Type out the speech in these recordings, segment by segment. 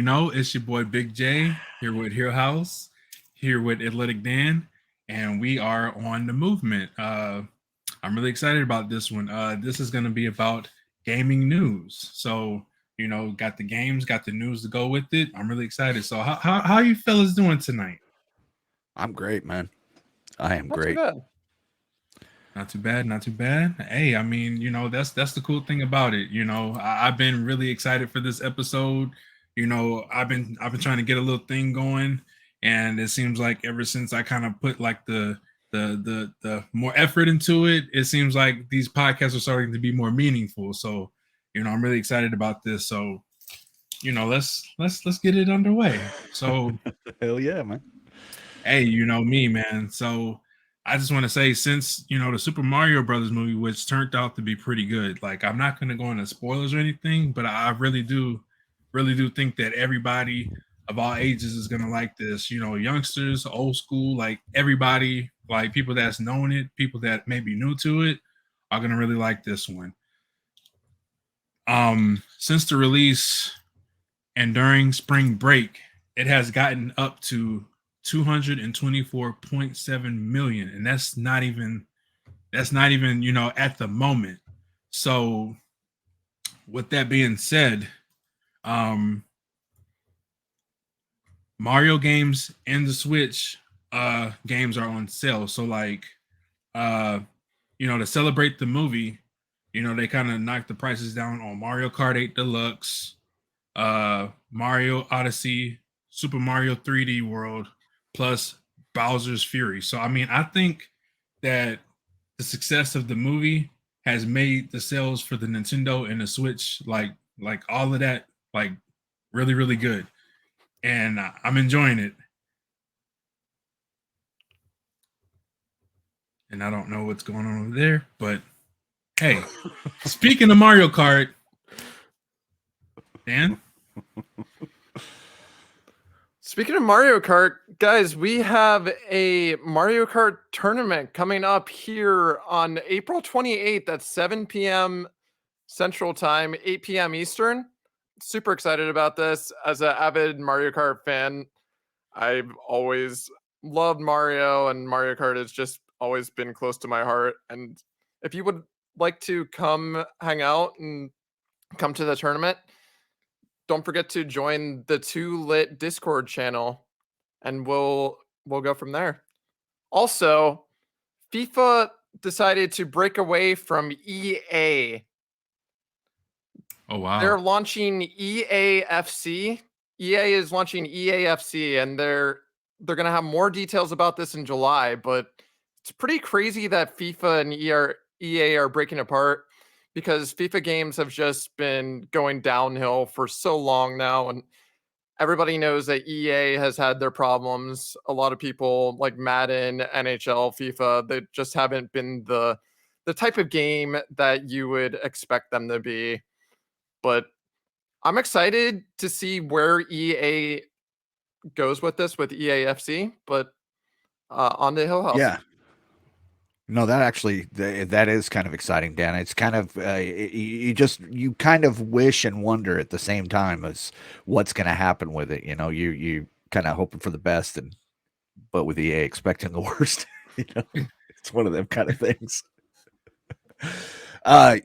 know, it's your boy Big J here with Hill House, here with Athletic Dan, and we are on the movement. I'm really excited about this one. This is going to be about gaming news. So, got the games, got the news to go with it. I'm really excited. So, how you fellas doing tonight? I'm great, man. I am Not too great. bad. Not too bad, not too bad. Hey, I mean, that's the cool thing about it. I've been really excited for this episode. I've been trying to get a little thing going, and it seems like ever since I kind of put like the more effort into it, it seems like these podcasts are starting to be more meaningful. So, I'm really excited about this. So, let's get it underway. So, Hell yeah, man. hey, you know me, man. So I just want to say, since the Super Mario Brothers movie, which turned out to be pretty good, like I'm not going to go into spoilers or anything, but I really do think that everybody of all ages is going to like this. Youngsters, old school, like everybody, like people that's known it, people that may be new to it, are going to really like this one. Since the release and during spring break, it has gotten up to 224.7 million, and that's not even at the moment. So with that being said, um Mario games and the Switch games are on sale. So like uh to celebrate the movie, they kind of knocked the prices down on Mario Kart 8 Deluxe, Mario Odyssey, Super Mario 3D World, plus Bowser's Fury. So I mean, I think that the success of the movie has made the sales for the Nintendo and the Switch like all of that like really really good, and I'm enjoying it. And I don't know what's going on over there, but hey, speaking of Mario Kart, Dan. Speaking of Mario Kart, guys, we have a Mario Kart tournament coming up here on April 28th at 7 p.m. Central Time, 8 p.m. Eastern. Super excited about this. As an avid Mario Kart fan, I've always loved Mario, and Mario Kart has just always been close to my heart. And if you would like to come hang out and come to the tournament, don't forget to join the Too Lit Discord channel, and we'll go from there. Also, FIFA decided to break away from EA. Oh wow. They're launching EAFC. EA is launching EAFC, and they're gonna have more details about this in July. But it's pretty crazy that FIFA and EA are breaking apart, because FIFA games have just been going downhill for so long now, and everybody knows that EA has had their problems. A lot of people like Madden, NHL, FIFA, they just haven't been the type of game that you would expect them to be. But I'm excited to see where EA goes with this with EAFC. But on to Hill House. Yeah. No, that is kind of exciting, Dan. It's kind of you kind of wish and wonder at the same time as what's going to happen with it. You kind of hoping for the best, but with EA expecting the worst. It's one of them kind of things.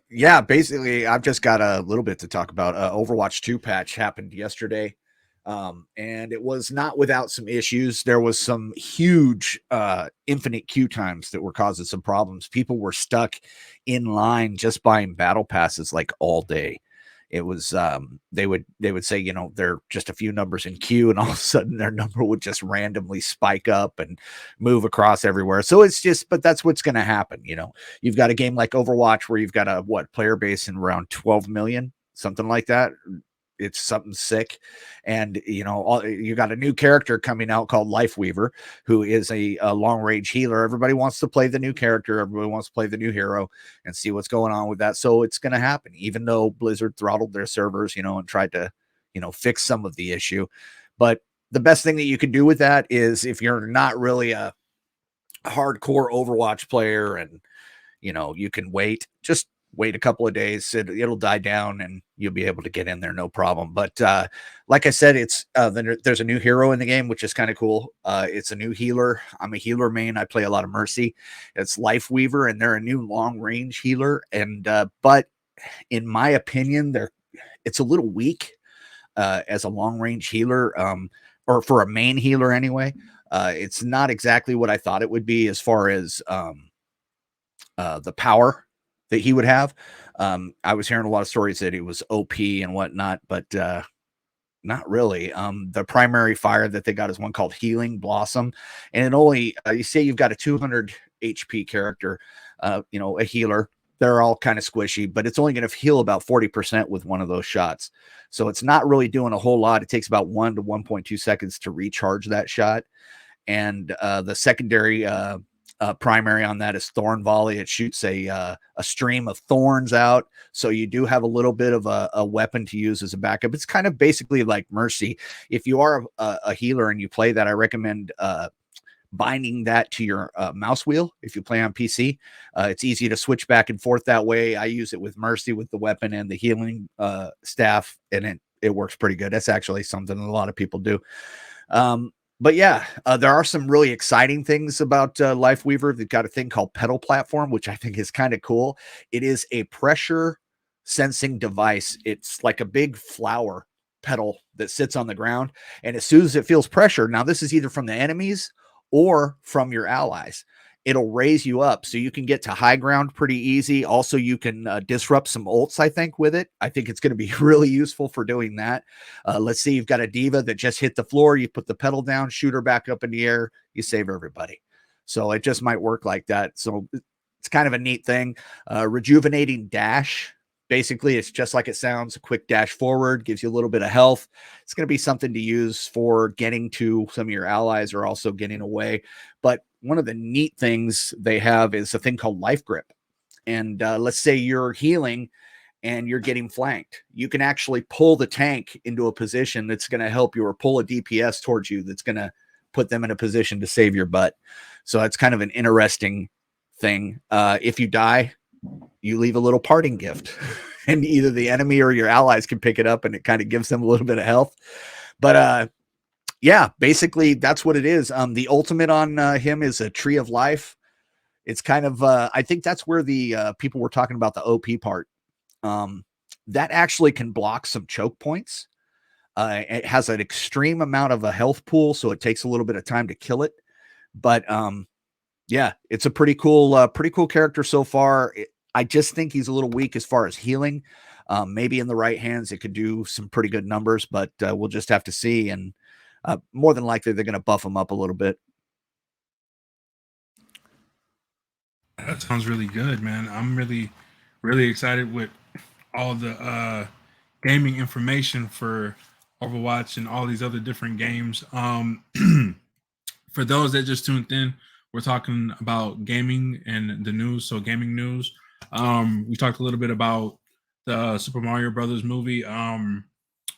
Yeah, basically, I've just got a little bit to talk about. Overwatch 2 patch happened yesterday. And it was not without some issues. There was some huge infinite queue times that were causing some problems. People were stuck in line just buying battle passes like all day. It was they would say, they're just a few numbers in queue, and all of a sudden their number would just randomly spike up and move across everywhere. So but that's what's going to happen. You've got a game like Overwatch where you've got a player base in around 12 million, something like that. It's something sick. And you got a new character coming out called Lifeweaver, who is a long range healer. Everybody wants to play the new character, everybody wants to play the new hero and see what's going on with that. So it's going to happen, even though Blizzard throttled their servers, and tried to fix some of the issue. But the best thing that you can do with that is, if you're not really a hardcore Overwatch player and you can wait, just wait a couple of days, it'll die down and you'll be able to get in there no problem. But like I said, it's there's a new hero in the game, which is kind of cool. It's a new healer. I'm a healer main. I play a lot of Mercy. It's Life Weaver, and they're a new long range healer. And but in my opinion, it's a little weak as a long range healer, or for a main healer anyway. It's not exactly what I thought it would be as far as the power that he would have. I was hearing a lot of stories that it was OP and whatnot, but not really. The primary fire that they got is one called Healing Blossom, and it only you say you've got a 200 HP character, a healer. They're all kind of squishy, but it's only going to heal about 40% with one of those shots. So it's not really doing a whole lot. It takes about 1 to 1.2 seconds to recharge that shot. And the secondary primary on that is Thorn Volley. It shoots a stream of thorns out. So you do have a little bit of a weapon to use as a backup. It's kind of basically like Mercy. If you are a healer and you play that, I recommend binding that to your mouse wheel. If you play on PC, it's easy to switch back and forth that way. I use it with Mercy with the weapon and the healing staff, and it works pretty good. That's actually something a lot of people do. But yeah, there are some really exciting things about Life Weaver. They've got a thing called Pedal Platform, which I think is kind of cool. It is a pressure sensing device. It's like a big flower pedal that sits on the ground, and as soon as it feels pressure, now this is either from the enemies or from your allies, it'll raise you up so you can get to high ground pretty easy. Also, you can disrupt some ults, I think, with it. I think it's going to be really useful for doing that. Let's see, you've got a diva that just hit the floor. You put the pedal down, shoot her back up in the air. You save everybody. So it just might work like that. So it's kind of a neat thing. Rejuvenating dash. Basically, it's just like it sounds, a quick dash forward, gives you a little bit of health. It's going to be something to use for getting to some of your allies or also getting away. But one of the neat things they have is a thing called Life Grip. And let's say you're healing and you're getting flanked. You can actually pull the tank into a position that's going to help you, or pull a DPS towards you that's going to put them in a position to save your butt. So that's kind of an interesting thing. If you die, you leave a little parting gift, and either the enemy or your allies can pick it up, and it kind of gives them a little bit of health. But yeah, basically that's what it is. The ultimate on him is a Tree of Life. It's kind of I think that's where the people were talking about the OP part. That actually can block some choke points. It has an extreme amount of a health pool, so it takes a little bit of time to kill it. But yeah, it's a pretty cool character so far. I just think he's a little weak as far as healing. Maybe in the right hands, it could do some pretty good numbers, but we'll just have to see. And more than likely, they're going to buff him up a little bit. That sounds really good, man. I'm really, really excited with all the gaming information for Overwatch and all these other different games. For those that just tuned in, we're talking about gaming and the news. So gaming news. We talked a little bit about the Super Mario Brothers movie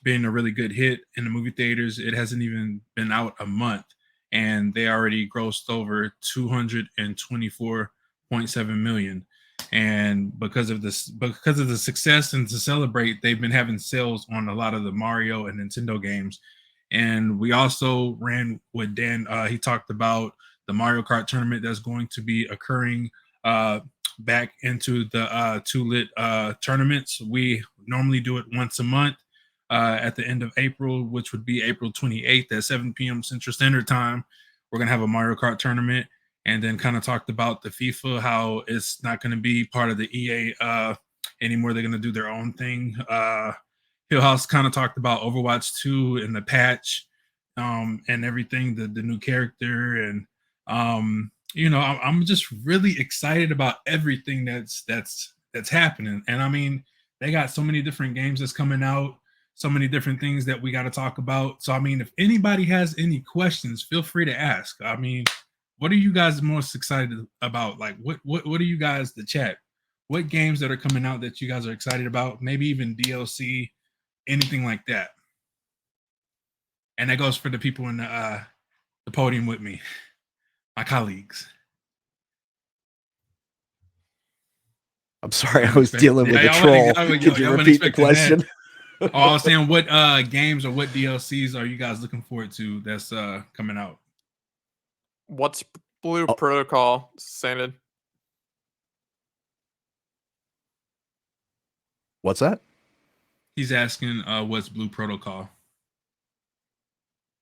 being a really good hit in the movie theaters. It hasn't even been out a month, and they already grossed over 224.7 million. And because of the success and to celebrate, they've been having sales on a lot of the Mario and Nintendo games. And we also ran with Dan. He talked about the Mario Kart tournament that's going to be occurring back into the Two Lit tournaments. We normally do it once a month at the end of April, which would be April 28th at 7 p.m. Central Standard Time. We're going to have a Mario Kart tournament, and then kind of talked about the FIFA, how it's not going to be part of the EA anymore. They're going to do their own thing. Hillhouse kind of talked about Overwatch 2 and the patch and everything, the new character. And I'm just really excited about everything that's happening. And I mean, they got so many different games that's coming out, so many different things that we got to talk about. So I mean, if anybody has any questions, feel free to ask. I mean, what are you guys most excited about? Like what are you guys, the chat? What games that are coming out that you guys are excited about? Maybe even DLC, anything like that. And that goes for the people in the podium with me, my colleagues. I'm sorry, I was dealing with a y'all troll. wasn't- Could you y'all wasn't repeat the expecting that. question? Oh, I was saying, what games or what DLCs are you guys looking forward to that's coming out? What's Blue Oh. Protocol, Sanded? What's that? He's asking what's Blue Protocol?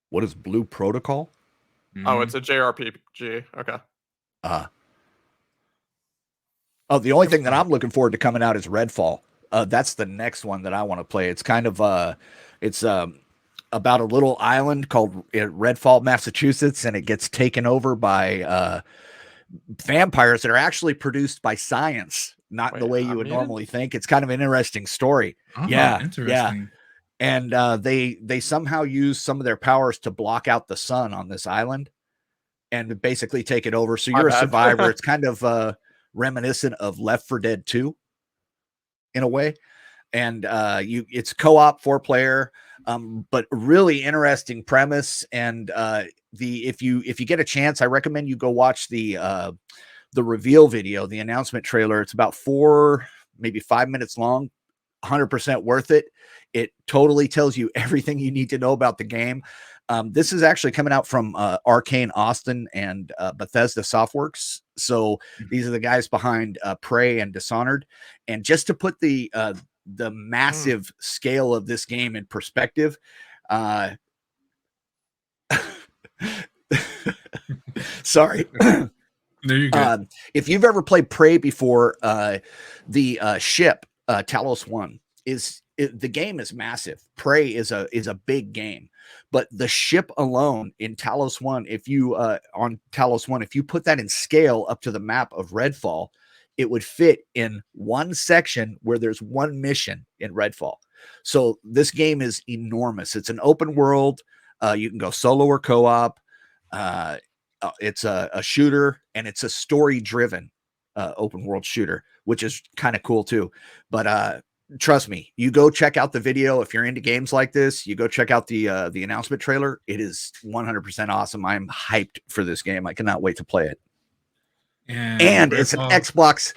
What is Blue Protocol? Oh, Mhm. it's a JRPG. Okay. Oh, the only thing that I'm looking forward to coming out is Redfall. That's the next one that I want to play. It's kind of it's about a little island called Redfall, Massachusetts, and it gets taken over by vampires that are actually produced by science, not the Wait, way you I'm would muted? normally think. It's kind of an interesting story. Oh, Yeah, interesting. and they somehow use some of their powers to block out the sun on this island and basically take it over. So My you're a bad. survivor. It's kind of reminiscent of Left 4 Dead 2 in a way. And it's co-op 4-player, but really interesting premise. And if you get a chance, I recommend you go watch the reveal video, the announcement trailer. It's about 4, maybe 5 minutes long. 100% worth it. It totally tells you everything you need to know about the game. This is actually coming out from Arcane Austin and Bethesda Softworks. So these are the guys behind Prey and Dishonored. And just to put the massive scale of this game in perspective, sorry. There you go. If you've ever played Prey before, the ship Talos 1 the game is massive. Prey is a big game, but the ship alone in Talos 1, if you on Talos 1, if you put that in scale up to the map of Redfall, it would fit in one section where there's one mission in Redfall. So this game is enormous. It's an open world. You can go solo or co-op. It's a shooter, and it's a story-driven open world shooter, which is kind of cool too. But trust me, you go check out the video. If you're into games like this, you go check out the announcement trailer. It is 100% awesome. I'm hyped for this game. I cannot wait to play it. And it's an Xbox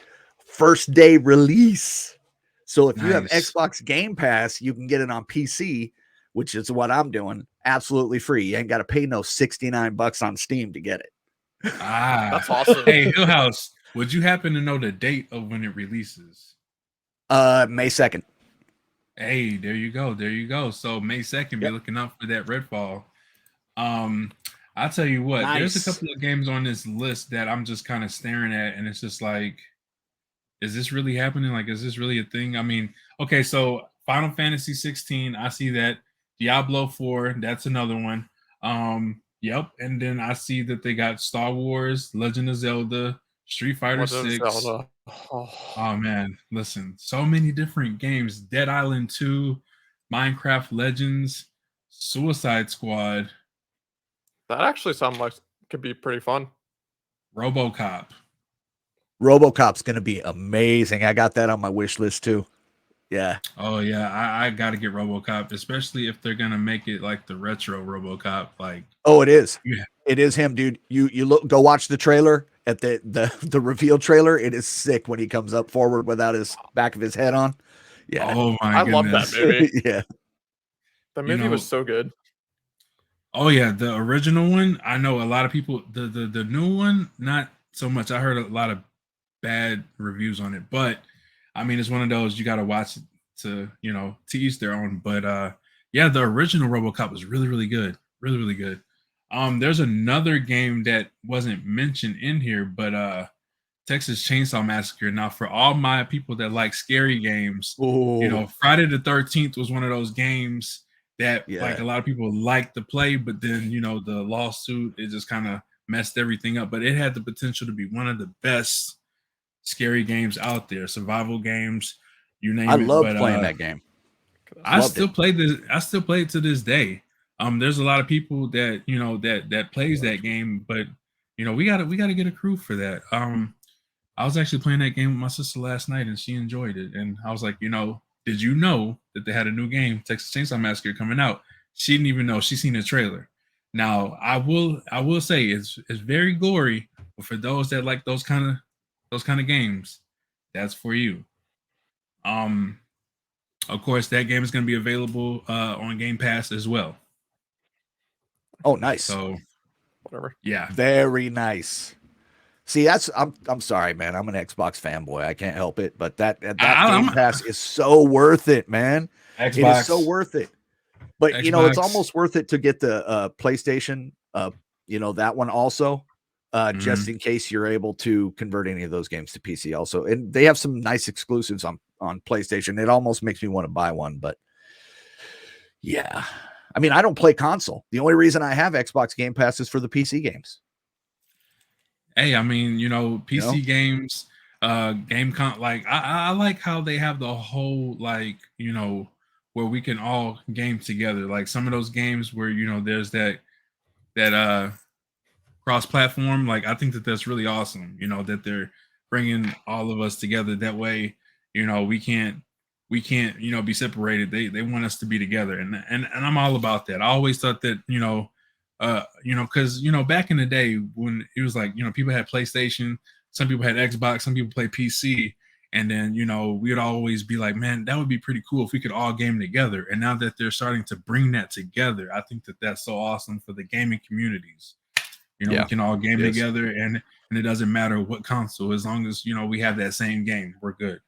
first day release. So if you have Nice. Xbox Game Pass, you can get it on PC, which is what I'm doing, absolutely free. You ain't got to pay no $69 on Steam to get it. That's awesome. Hey, Hillhouse, would you happen to know the date of when it releases? May 2nd. Hey, there you go. There you go. So May 2nd, be looking out for that Redfall. I'll tell you what, there's a couple of games on this list that I'm just kind of staring at, and it's just like, is this really happening? Like, is this really a thing? I mean, okay, so Final Fantasy 16, I see that. Diablo 4, that's another one. Yep. And then I see that they got Star Wars, Legend of Zelda, Street Fighter 6. Oh man, listen, so many different games. Dead Island 2, Minecraft Legends, Suicide Squad. That actually sounds like could be pretty fun. RoboCop. RoboCop's going to be amazing. I got that on my wish list too. Yeah. Oh yeah, I got to get RoboCop, especially if they're gonna make it like the retro RoboCop. Like, oh, it is. Yeah. It is him, dude. You look, go watch the trailer at the reveal trailer. It is sick when he comes up forward without his back of his head on. Yeah. Oh my goodness. love that movie. Yeah. The movie was so good. Oh yeah, the original one. I know a lot of people. The new one, not so much. I heard a lot of bad reviews on it, but I mean, it's one of those you got to watch it to each their own. But yeah, the original RoboCop was really, really good, really, really good. There's another game that wasn't mentioned in here, but Texas Chainsaw Massacre. Now, for all my people that like scary games, Friday the 13th was one of those games that like a lot of people like to play, but then the lawsuit, it just kind of messed everything up. But it had the potential to be one of the best scary games out there, survival games, you name it. I love playing that game. I still play it to this day. There's a lot of people that that plays that game, but we gotta get a crew for that. I was actually playing that game with my sister last night, and she enjoyed it. And I was like, did you know that they had a new game, Texas Chainsaw Massacre, coming out? She didn't even know. She seen the trailer. Now, I will say it's very gory, but for those that like those kind of games, that's for you. Of course, that game is going to be available on Game Pass as well. Oh, nice. So, Whatever. yeah, Very nice. See, that's I'm sorry, man. I'm an Xbox fanboy. I can't help it, but that Game Pass is so worth it, man. Xbox, it is so worth it. But you know, it's Xbox. almost worth it to get the PlayStation, you know, that one also, just in case you're able to convert any of those games to PC also. And they have some nice exclusives on PlayStation. It almost makes me want to buy one, but yeah. I mean, I don't play console. The only reason I have Xbox Game Pass is for the PC games. Hey, I mean, you know, PC games, like I like how they have the whole, like, you know, where we can all game together. Like some of those games where, you know, there's that cross-platform. Like I think that's really awesome. You know, that they're bringing all of us together. That way, you know, we can't, you know, be separated. They want us to be together, and I'm all about that. I always thought that, you know, because, you know, back in the day when it was like, you know, people had PlayStation, some people had Xbox, some people played PC, and then, you know, we'd always be like, man, that would be pretty cool if we could all game together. And now that they're starting to bring that together, I think that that's so awesome for the gaming communities. You know, we can all game together, and it doesn't matter what console, as long as, you know, we have that same game, we're good.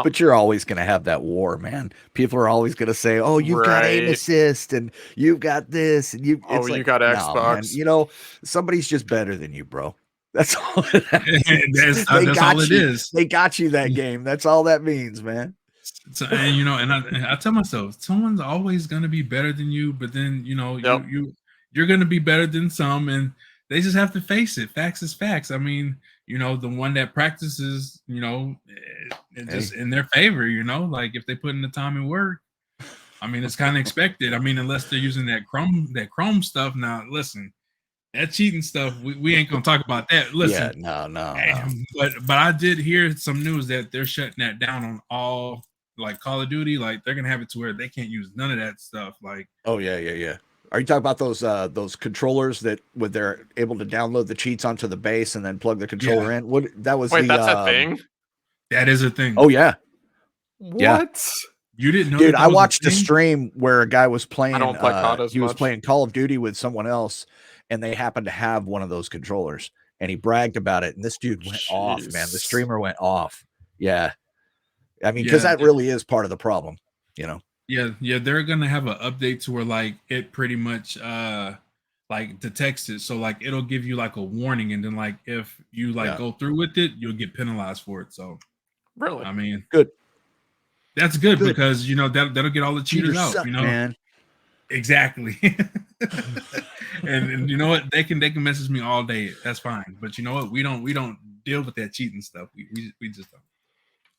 But you're always going to have that war, man. People are always going to say, "Oh, you've got aim assist, and you've got this, and you." It's like, you got Xbox. No, man. You know, somebody's just better than you, bro. That's all. That's all it is. They got you that game. That's all that means, man. So, and you know, and I tell myself, someone's always going to be better than you, but then, you know, you're going to be better than some, and they just have to face it. Facts is facts. I mean, you know, the one that practices, you know, it's just in their favor, you know, like if they put in the time and work, I mean, it's kind of expected. I mean, unless they're using that Chrome stuff. Now, listen, that cheating stuff, we ain't gonna talk about that. Listen, no. But I did hear some news that they're shutting that down on all, like, Call of Duty. Like they're gonna have it to where they can't use none of that stuff. Like, oh yeah. Are you talking about those controllers that they're able to download the cheats onto the base and then plug the controller in? What that was? Wait, that's a thing. That is a thing. Oh yeah. What? Yeah. You didn't know? Dude, I watched a stream where a guy was playing. I don't play COD as he was much. playing Call of Duty with someone else, and they happened to have one of those controllers, and he bragged about it. And this dude went off, man. The streamer went off. Yeah. I mean, because that really is part of the problem, you know. Yeah, they're gonna have an update to where, like, it pretty much like detects it. So like it'll give you like a warning, and then like if you like go through with it, you'll get penalized for it. So really, I mean, good. That's good because, you know, that'll get all the cheaters out, suck, you know. Man. Exactly. and you know what? They can message me all day. That's fine. But you know what? We don't deal with that cheating stuff. We just don't.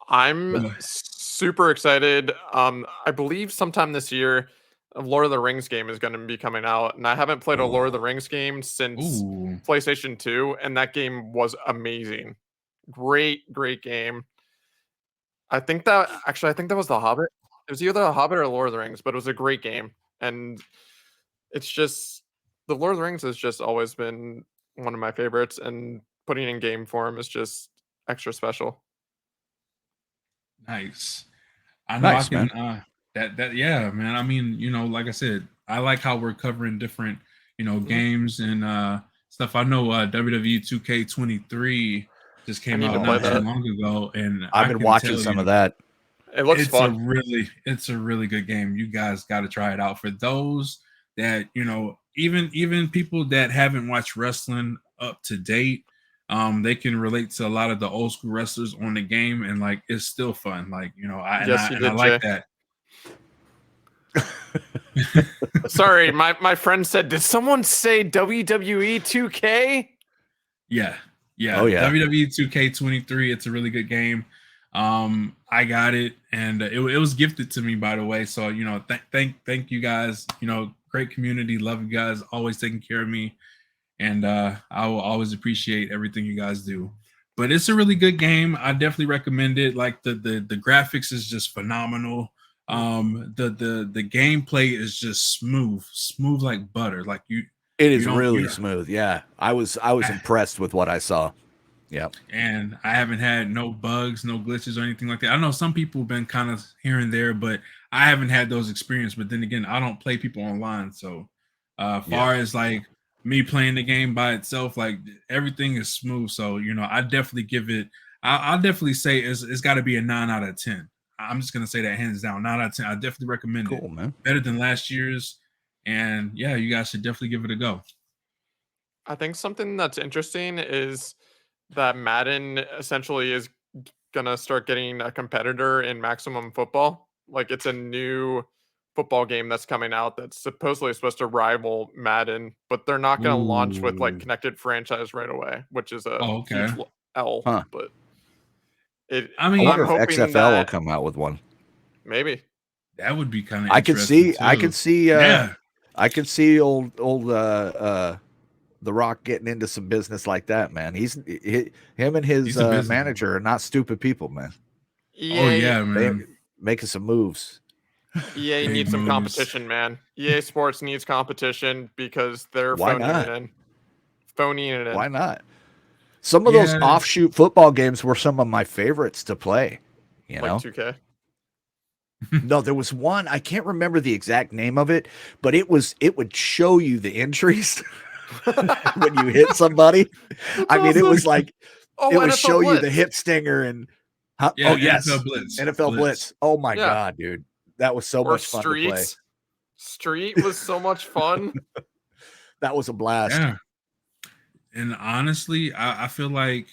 I'm super excited. I believe sometime this year, a Lord of the Rings game is going to be coming out, and I haven't played a Lord of the Rings game since PlayStation 2, and that game was amazing. Great game. I think that was The Hobbit. It was either The Hobbit or Lord of the Rings, but it was a great game, and it's just the Lord of the Rings has just always been one of my favorites, and putting in game form is just extra special. Nice. I know nice, I can yeah, man. I mean, you know, like I said, I like how we're covering different, you know, games and stuff. I know WWE 2K23 just came out not too long ago, and I've been watching some of that. It looks fun. It's a really good game. You guys got to try it out. For those that, you know, even people that haven't watched wrestling up to date, they can relate to a lot of the old school wrestlers on the game, and like it's still fun. Like, you know, I like that. Sorry, my friend said, did someone say WWE 2K? Yeah. Oh yeah. WWE 2K23. It's a really good game. I got it, and it was gifted to me, by the way. So, you know, thank you guys. You know, great community. Love you guys. Always taking care of me. And I will always appreciate everything you guys do. But it's a really good game. I definitely recommend it. Like the graphics is just phenomenal. The gameplay is just smooth like butter. Like it is really smooth. Yeah, I was impressed with what I saw. Yep. And I haven't had no bugs, no glitches or anything like that. I know some people have been kind of here and there, but I haven't had those experiences. But then again, I don't play people online. So far as like me playing the game by itself, like everything is smooth. So, I definitely give it, I'll definitely say it's got to be a 9 out of 10. I'm just going to say that hands down, 9 out of 10. I definitely recommend it. Cool, man. Better than last year's. And yeah, you guys should definitely give it a go. I think something that's interesting is that Madden essentially is gonna start getting a competitor in Maximum Football. Like it's a new football game that's coming out that's supposedly supposed to rival Madden, but they're not gonna launch with like Ooh. connected franchise right away, which is a Oh, okay. huge L. Huh. But I mean, wonder I'm if hoping XFL will that come out with one. maybe. that would be kind of I could see. I could see. Yeah. I could see old The Rock getting into some business like that, man. Him and his He's a businessman. manager are not stupid people, man. Oh EA, yeah, They man. making some moves. EA Big needs some moves. competition, man. EA Sports needs competition because they're Why phoning not? it in. Phoning it in. Why not? Some of those Yeah. offshoot football games were some of my favorites to play. You know, Like 2K. no, there was one, I can't remember the exact name of it, but it would show you the injuries when you hit somebody. I mean, it was like Oh, it would NFL show you the Blitz. hip stinger and Yeah, oh yes, NFL Blitz. NFL Blitz. Oh my Yeah. god, dude, that was so Or much fun to play. Streets. Street was so much fun. That was a blast. Yeah. And honestly, I feel like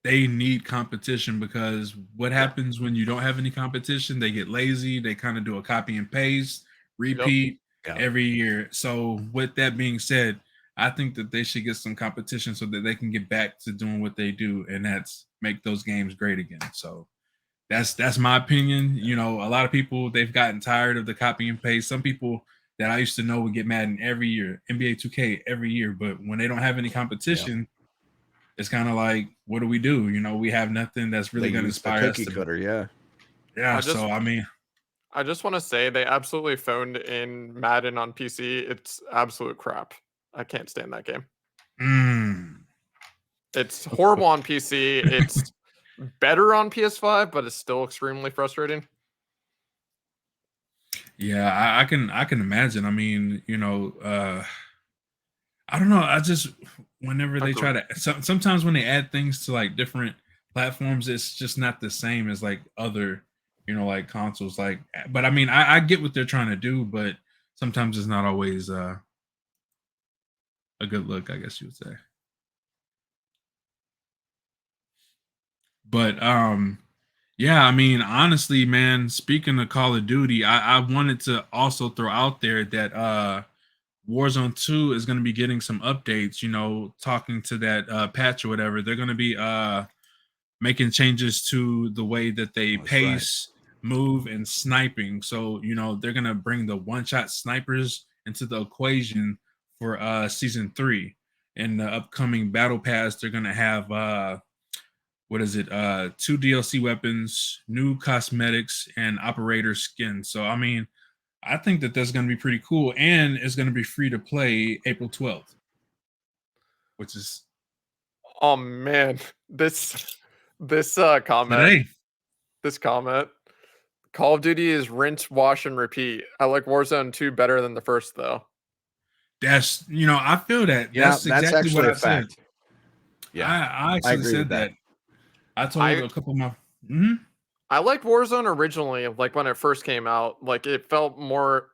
they need competition because what happens when you don't have any competition? They get lazy. They kind of do a copy and paste, repeat Yep. every year. So, with that being said, I think that they should get some competition so that they can get back to doing what they do, and that's make those games great again. So, that's my opinion. A lot of people they've gotten tired of the copy and paste. Some people that I used to know would get Madden every year, NBA 2K every year, but when they don't have any competition, it's kind of like, what do we do? We have nothing that's really They going to used the inspire us cookie to. cutter, yeah. Yeah, I just- so I mean, I just want to say they absolutely phoned in Madden on PC. It's absolute crap. I can't stand that game. It's horrible on PC. It's better on PS5, but it's still extremely frustrating. yeah, I can imagine. I mean, I don't know. I just whenever they try to sometimes when they add things to like different platforms, it's just not the same as like other, like consoles. Like, but I mean, I get what they're trying to do, but sometimes it's not always a good look, I guess you would say. But yeah, I mean, honestly, man, speaking of Call of Duty, I wanted to also throw out there that Warzone 2 is going to be getting some updates, talking to that patch or whatever. They're going to be making changes to the way that they pace, move, and sniping. So, they're going to bring the one-shot snipers into the equation for season 3. In the upcoming battle pass, they're going to have 2 DLC weapons, new cosmetics, and operator skins. So, I mean, I think that that's going to be pretty cool, and it's going to be free to play April 12th, which is Oh man, this comment. today. This comment. Call of Duty is rinse, wash, and repeat. I like Warzone 2 better than the first, though. That's I feel that. Yeah, That's that's exactly what actually I a said. fact. Yeah, I actually agree said with that. that. I told a couple of my. I liked Warzone originally, like when it first came out. Like it felt more.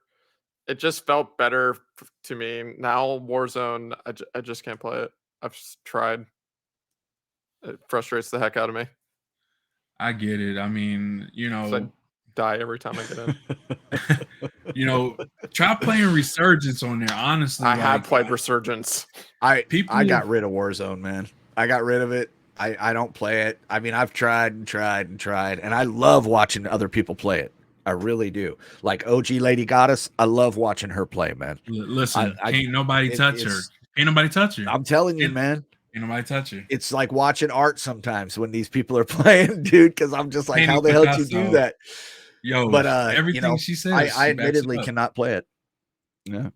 It just felt better to me. Now Warzone, I just can't play it. I've tried. It frustrates the heck out of me. I get it. I mean, 'Cause I die every time I get in. Try playing Resurgence on there. Honestly, I have played Resurgence. I People- got rid of Warzone, man. I got rid of it. I don't play it. I mean, I've tried and tried and tried, and I love watching other people play it. I really do. Like OG Lady Goddess, I love watching her play, man. Listen, I- can't nobody touch her. Ain't nobody touch her. I'm telling you, It- man. Ain't nobody touch her. It's like watching art sometimes when these people are playing, dude, because I'm just like, Painting how the hell did you Picasso. do that? Yo, But everything she says, I she backs it admittedly up. cannot play it. Yeah.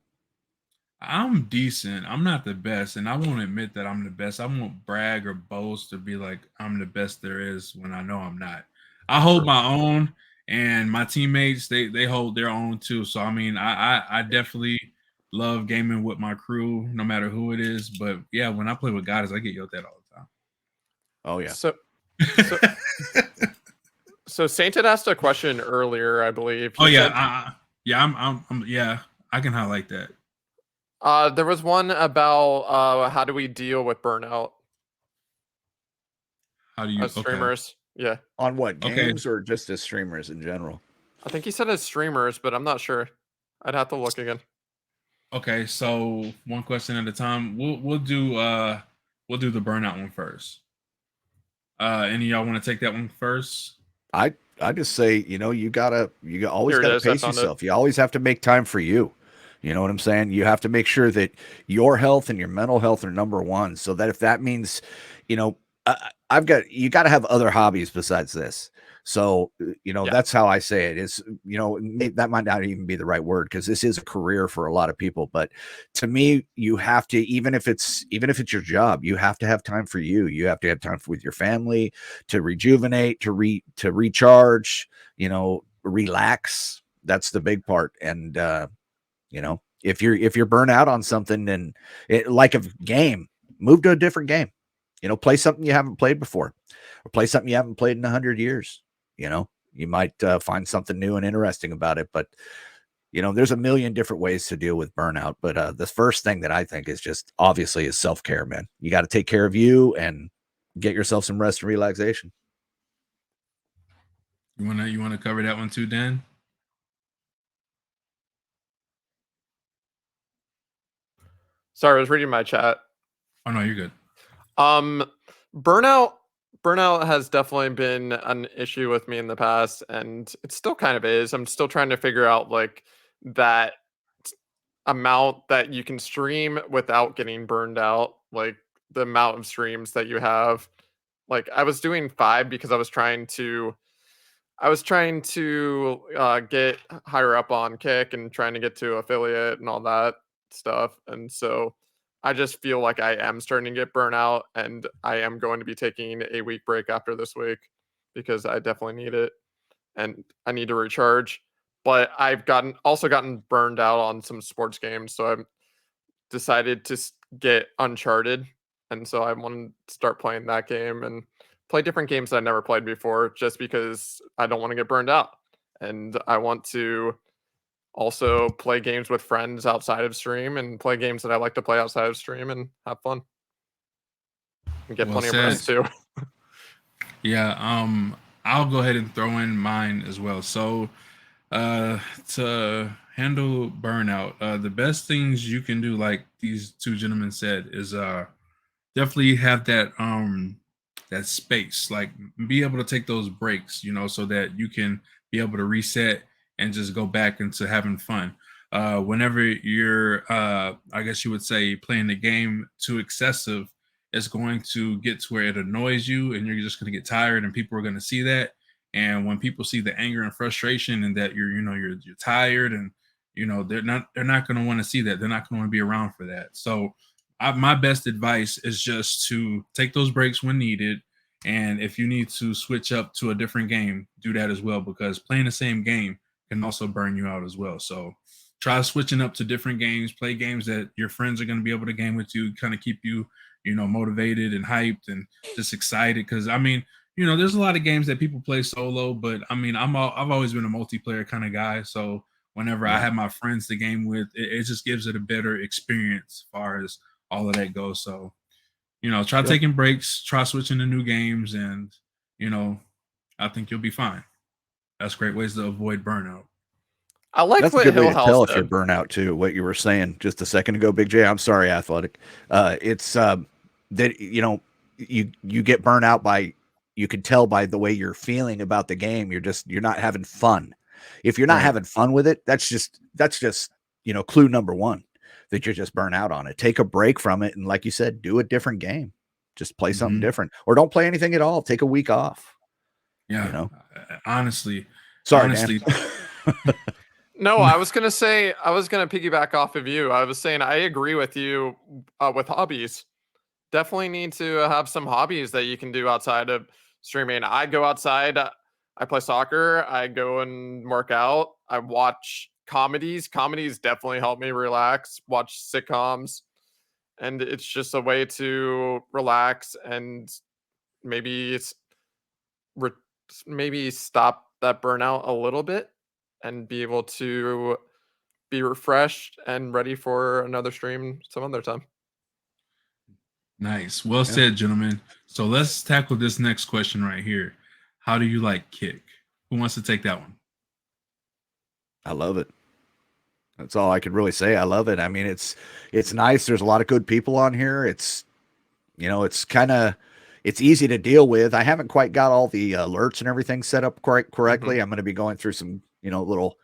I'm decent. I'm not the best, and I won't admit that I'm the best. I won't brag or boast or be like I'm the best there is when I know I'm not. I hold True. my own, and my teammates they hold their own too. So I mean, I definitely love gaming with my crew, no matter who it is. But yeah, when I play with guys, I get yelled at all Oh yeah. So so the time. so Saint had asked a question earlier, I believe. Oh He yeah, said yeah, yeah. I can highlight that. there was one about how do we deal with burnout How do you? as Okay, streamers. Yeah. On what, okay, games or just as streamers in general? I think he said as streamers, but I'm not sure. I'd have to look again. okay. So one question at a time. We'll do the burnout one first. Any of y'all want to take that one first? I just say, always Here it gotta is. I pace found it. yourself. You always have to make time for you. You know what I'm saying? You have to make sure that your health and your mental health are number one. So that if that means, you know, you got to have other hobbies besides this. So, Yeah. that's how I say it is, that might not even be the right word because this is a career for a lot of people. But to me, you have to, even if it's your job, you have to have time for you. You have to have time with your family to rejuvenate, to recharge, relax. That's the big part. And, if you're burnt out on something, then like a game, move to a different game. Play something you haven't played before, or play something you haven't played in 100 years. You might find something new and interesting about it. But there's a million different ways to deal with burnout. But the first thing that I think is just obviously is self-care, man. You got to take care of you and get yourself some rest and relaxation. You wanna cover that one too, Dan? Sorry, I was reading my chat. Oh no, you're good. Um, burnout burnout has definitely been an issue with me in the past, and it still kind of is. I'm still trying to figure out like that amount that you can stream without getting burned out, like the amount of streams that you have. Like I was doing 5 because I was trying to get higher up on Kick and trying to get to affiliate and all that stuff. And so I just feel like I am starting to get burnout, and I am going to be taking a week break after this week because I definitely need it and I need to recharge. But I've gotten burned out on some sports games, so I've decided to get Uncharted, and so I want to start playing that game and play different games that I never played before, just because I don't want to get burned out, and I want to also play games with friends outside of stream and play games that I like to play outside of stream and have fun and get Well plenty of said. rest too. Yeah, I'll go ahead and throw in mine as well. So, to handle burnout, the best things you can do, like these two gentlemen said, is definitely have that space, like be able to take those breaks, so that you can be able to reset and just go back into having fun. Whenever you're, I guess you would say, playing the game too excessive, it's going to get to where it annoys you and you're just going to get tired and people are going to see that. And when people see the anger and frustration and that you're tired and they're not going to want to see that. They're not going to be around for that. So my best advice is just to take those breaks when needed. And if you need to switch up to a different game, do that as well, because playing the same game can also burn you out as well. So try switching up to different games, play games that your friends are going to be able to game with you, kind of keep you, motivated and hyped and just excited. Cause I mean, there's a lot of games that people play solo, but I mean, I've always been a multiplayer kind of guy. So whenever I Yeah. have my friends to game with, it just gives it a better experience as far as all of that goes. So, try Yep. taking breaks, try switching to new games, and you know, I think you'll be fine. That's great ways to avoid burnout. I like That's a what good way Hill to House tell if you're said. burnout too. What you were saying just a second ago, Big J. I'm sorry, Athletic. It's that you get burnt out by, you can tell by the way you're feeling about the game. You're not having fun. If you're not Right. having fun with it, that's just clue number one that you're just burnt out on it. Take a break from it, and like you said, do a different game. Just play something Mhm. different, or don't play anything at all. Take a week off. Yeah. Honestly, Sorry, Dan. honestly, No, I was gonna say I was gonna piggyback off of you. I was saying I agree with you with hobbies. Definitely need to have some hobbies that you can do outside of streaming. I go outside. I play soccer. I go and work out. I watch comedies. Comedies definitely help me relax. Watch sitcoms, and it's just a way to relax and maybe re- maybe stop that burnout a little bit and be able to be refreshed and ready for another stream some other time. Nice. Well said, gentlemen. So let's tackle this next question right here. How do you like Kick? Who wants to take that one? I love it. That's all I could really say. I love it. I mean, it's nice. There's a lot of good people on here. It's, it's kind of, it's easy to deal with. I haven't quite got all the alerts and everything set up quite correctly. I'm going to be going through some, little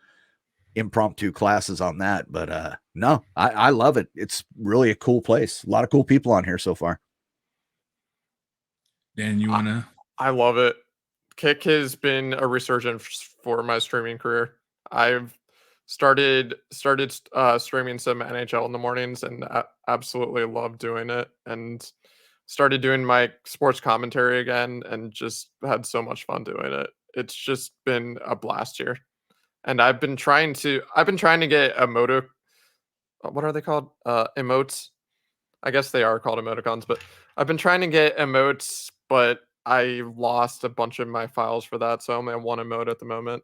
impromptu classes on that. But no, I love it. It's really a cool place. A lot of cool people on here so far. Dan, you want to? I love it. Kick has been a resurgence for my streaming career. I've started streaming some NHL in the mornings and absolutely love doing it, and started doing my sports commentary again and just had so much fun doing it. It's just been a blast here. And I've been trying to get what are they called? Emotes. I guess they are called emoticons, but I've been trying to get emotes, but I lost a bunch of my files for that, so I only have one emote at the moment.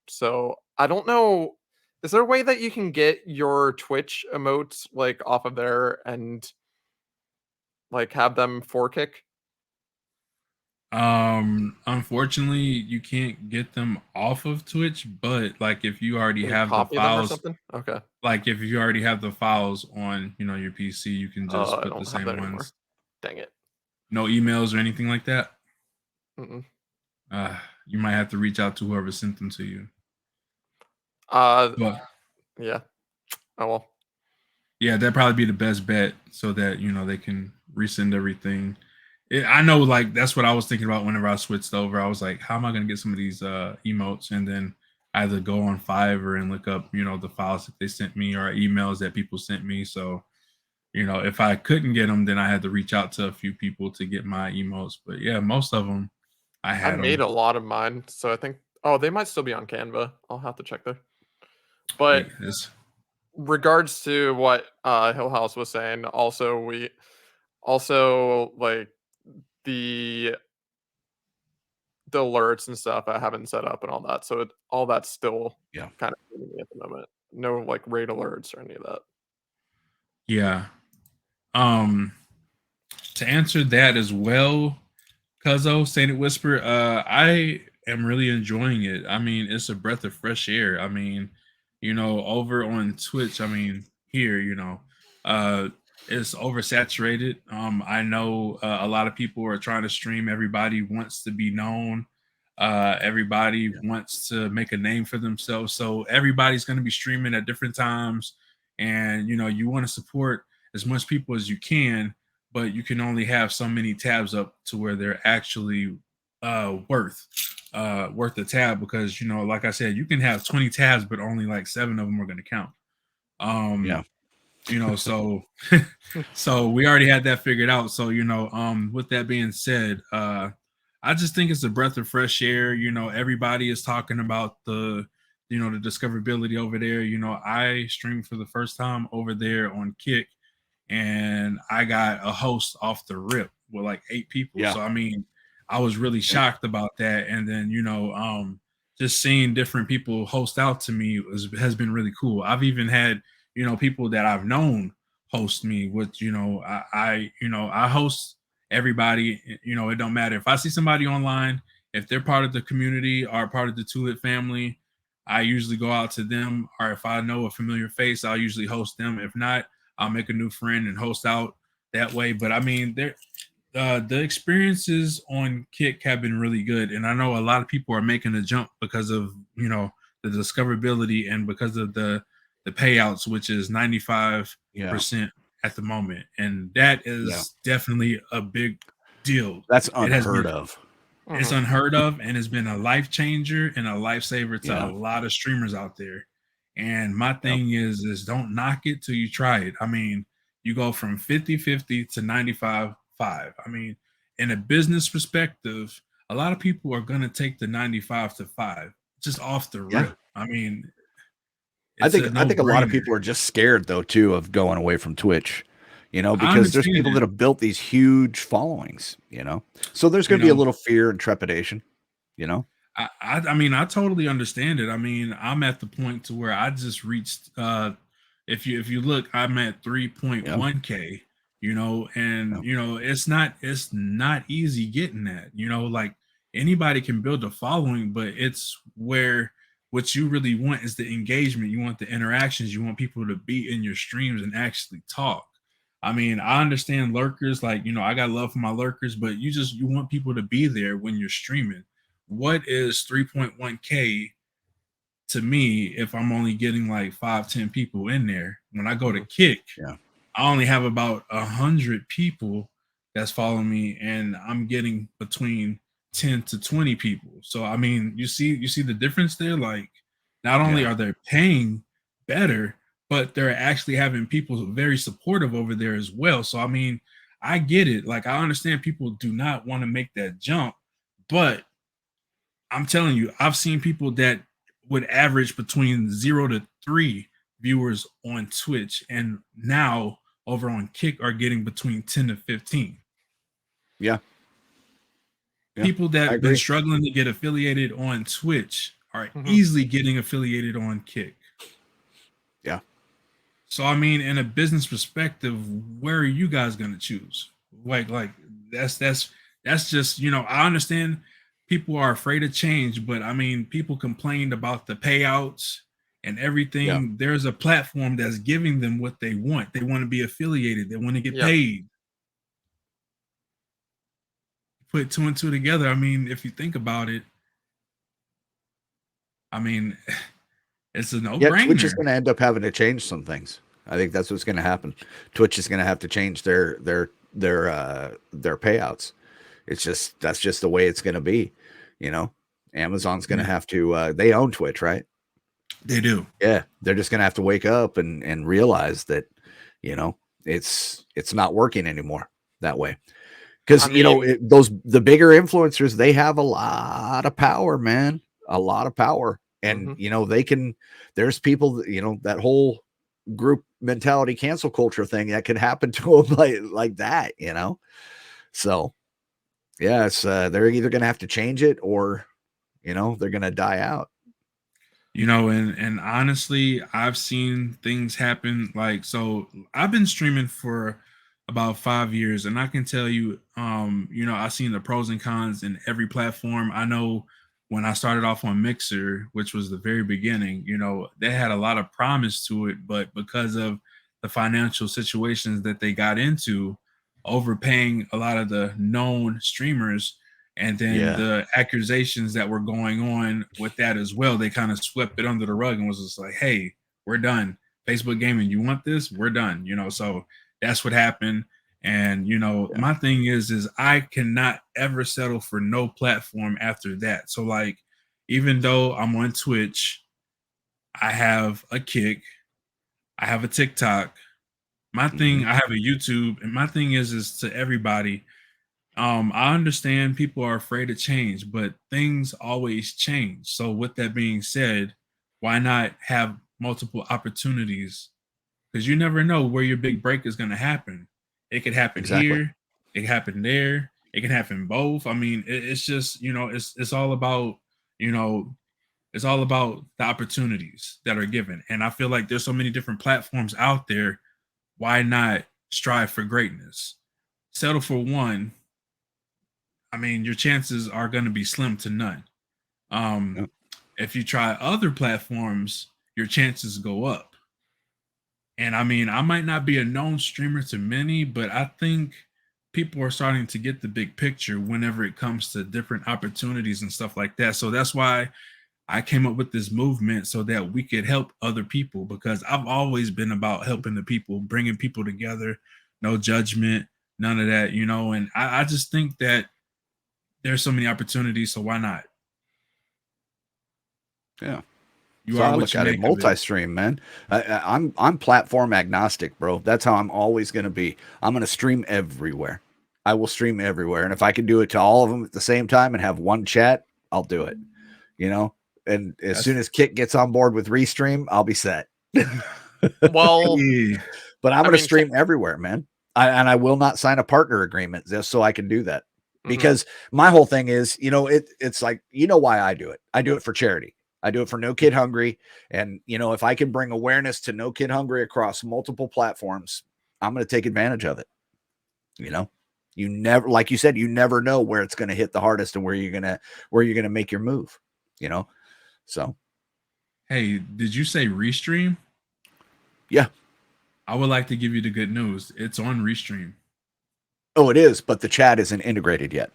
So I don't know. Is there a way that you can get your Twitch emotes like off of there and like have them for Kick? Unfortunately, you can't get them off of Twitch, but like if you already Can you have the copy them or files, something? Okay. like if you already have the files on, your PC, you can just I put the don't have that same anymore. ones. Dang it. No emails or anything like that. Mm-mm. You might have to reach out to whoever sent them to you. But Yeah. Oh well. yeah, that'd probably be the best bet so that they can resend everything. I know, like that's what I was thinking about whenever I switched over. I was like, how am I going to get some of these emotes, and then either go on Fiverr and look up the files that they sent me or emails that people sent me. So if I couldn't get them, then I had to reach out to a few people to get my emotes. But yeah, most of them I I had made them. a lot of mine, so I think they might still be on Canva. I'll have to check there. Hey, But regards to what Hill House was saying, also we also like the alerts and stuff I haven't set up and all that. So all that's still kind of me at the moment. No like raid alerts or any of that. yeah. To answer that as well, Cuzzo, Sainted Whisper, I am really enjoying it. I mean, it's a breath of fresh air. I mean, over on Twitch, I mean, here, it's oversaturated. I know a lot of people are trying to stream. Everybody wants to be known. Everybody wants to make a name for themselves. So everybody's going to be streaming at different times. And, you want to support as much people as you can, but you can only have so many tabs up to where they're actually worth the tab, because like I said, you can have 20 tabs but only like 7 of them are going to count. So so we already had that figured out. So with that being said, I just think it's a breath of fresh air. Everybody is talking about the the discoverability over there. I streamed for the first time over there on Kick, and I got a host off the rip with like 8 people. So I mean, I was really shocked about that. And then just seeing different people host out to me has been really cool. I've even had people that I've known host me, which I host everybody. It don't matter if I see somebody online, if they're part of the community or part of the Tulip family, I usually go out to them, or if I know a familiar face, I'll usually host them. If not, I'll make a new friend and host out that way. But I mean, the experiences on Kick have been really good, and I know a lot of people are making a jump because of the discoverability and because of the payouts, which is 95% at the moment, and that is definitely a big deal. That's unheard of. It's unheard of, and it's been a life changer and a lifesaver to a lot of streamers out there. And my thing is don't knock it till you try it. I mean, you go from 50-50 to 95-5. I mean, in a business perspective, a lot of people are gonna take the 95-5 just off the Yeah. rip. I mean, I it's think a I think a lot of no-brainer. people are just scared though too of going away from Twitch, I because there's understand people that it, have built these huge followings, So there's you going to be a know. little fear and trepidation, you know. I mean, I totally understand it. I mean, I'm at the point to where I just reached if you look, I'm at Yeah. 3.1K, Yeah. and it's not easy getting that. Like anybody can build a following, but it's where what you really want is the engagement. You want the interactions, you want people to be in your streams and actually talk. I mean, I understand lurkers, like, I got love for my lurkers, but you want people to be there when you're streaming. What is 3.1K to me if I'm only getting like 5, 10 people in there? When I go to Mhm. Kick, Yeah. I only have about 100 people that's following me, and I'm getting between 10 to 20 people. So I mean, you see the difference there. Like, not only Yeah. are they paying better, but they're actually having people very supportive over there as well. So I mean, I get it. Like, I understand people do not want to make that jump, but I'm telling you, I've seen people that would average between 0 to 3 viewers on Twitch, and now over on Kick are getting between 10 to 15. Yeah. Yeah. People I that been agree. struggling to get affiliated on Twitch are Mhm. easily getting affiliated on Kick. Yeah. So I mean, in a business perspective, where are you guys gonna choose? Like that's just, I understand people are afraid of change, but I mean, people complained about the payouts and Yeah. everything. There's a platform that's giving them what they want. They want to be affiliated, they want to get Yep. paid. Put two and two together. I mean, if you think about it, I mean, it's a Yeah. Twitch is no-brainer. going to end up having to change some things. I think that's what's going to happen. Twitch is going to have to change their payouts. That's just the way it's going to be, you know. Amazon's going to Yeah, have to. They own Twitch, right? they do. Yeah, they're just gonna have to wake up and realize that, you know, it's not working anymore that way. I Because mean, the bigger influencers, they have a lot of power, man, a lot of power, and mhm. they can. There's people, that whole group mentality, cancel culture thing that could happen to them like that, So yeah, it's they're either gonna have to change it or they're gonna die out. And honestly, I've seen things happen. Like, so I've been streaming for about 5 years, and I can tell you, I've seen the pros and cons in every platform. I know when I started off on Mixer, which was the very beginning, they had a lot of promise to it, but because of the financial situations that they got into, overpaying a lot of the known streamers, and then Yeah, the accusations that were going on with that as well, they kind of swept it under the rug and was just like, hey, we're done. Facebook gaming, you want this? We're done. So that's what happened. And yeah, my thing is I cannot ever settle for no platform after that. So like, even though I'm on Twitch, I have a Kick, I have a TikTok, my hmm thing, I have a YouTube, and my thing is to everybody, I understand people are afraid of change, but things always change. So, with that being said, why not have multiple opportunities? Because you never know where your big break is going to happen. It could happen exactly. here, it can happen there, it can happen both. I mean, it's just, it's all about, you know, it's all about the opportunities that are given. And I feel like there's so many different platforms out there. Why not strive for greatness? Settle for one. I mean, your chances are going to be slim to none. Um, Yeah. if you try other platforms, your chances go up. And I mean, I might not be a known streamer to many, but I think people are starting to get the big picture whenever it comes to different opportunities and stuff like that. So that's why I came up with this movement so that we could help other people, because I've always been about helping the people, bringing people together, no judgment, none of that, and I just think that there's so many opportunities, so why not? Yeah. You So are I what look you at it make of it. multi-stream, man. I'm platform agnostic, bro. That's how I'm always going to be. I'm going to stream everywhere. I will stream everywhere, and if I can do it to all of them at the same time and have one chat, I'll do it. You know, and as That's soon as Kit gets on board with Restream, I'll be set. Well, yeah. But I'm I going to mean, stream everywhere, man. And I will not sign a partner agreement just so I can do that. Mhm. Because my whole thing is, it's like, why I do it. I do it for charity. I do it for No Kid Hungry. And, if I can bring awareness to No Kid Hungry across multiple platforms, I'm going to take advantage of it. You never, like you said, you never know where it's going to hit the hardest and where you're going to make your move, So, Hey, did you say Restream? yeah. I would like to give you the good news. It's on Restream. Oh, it is, but the chat isn't integrated yet.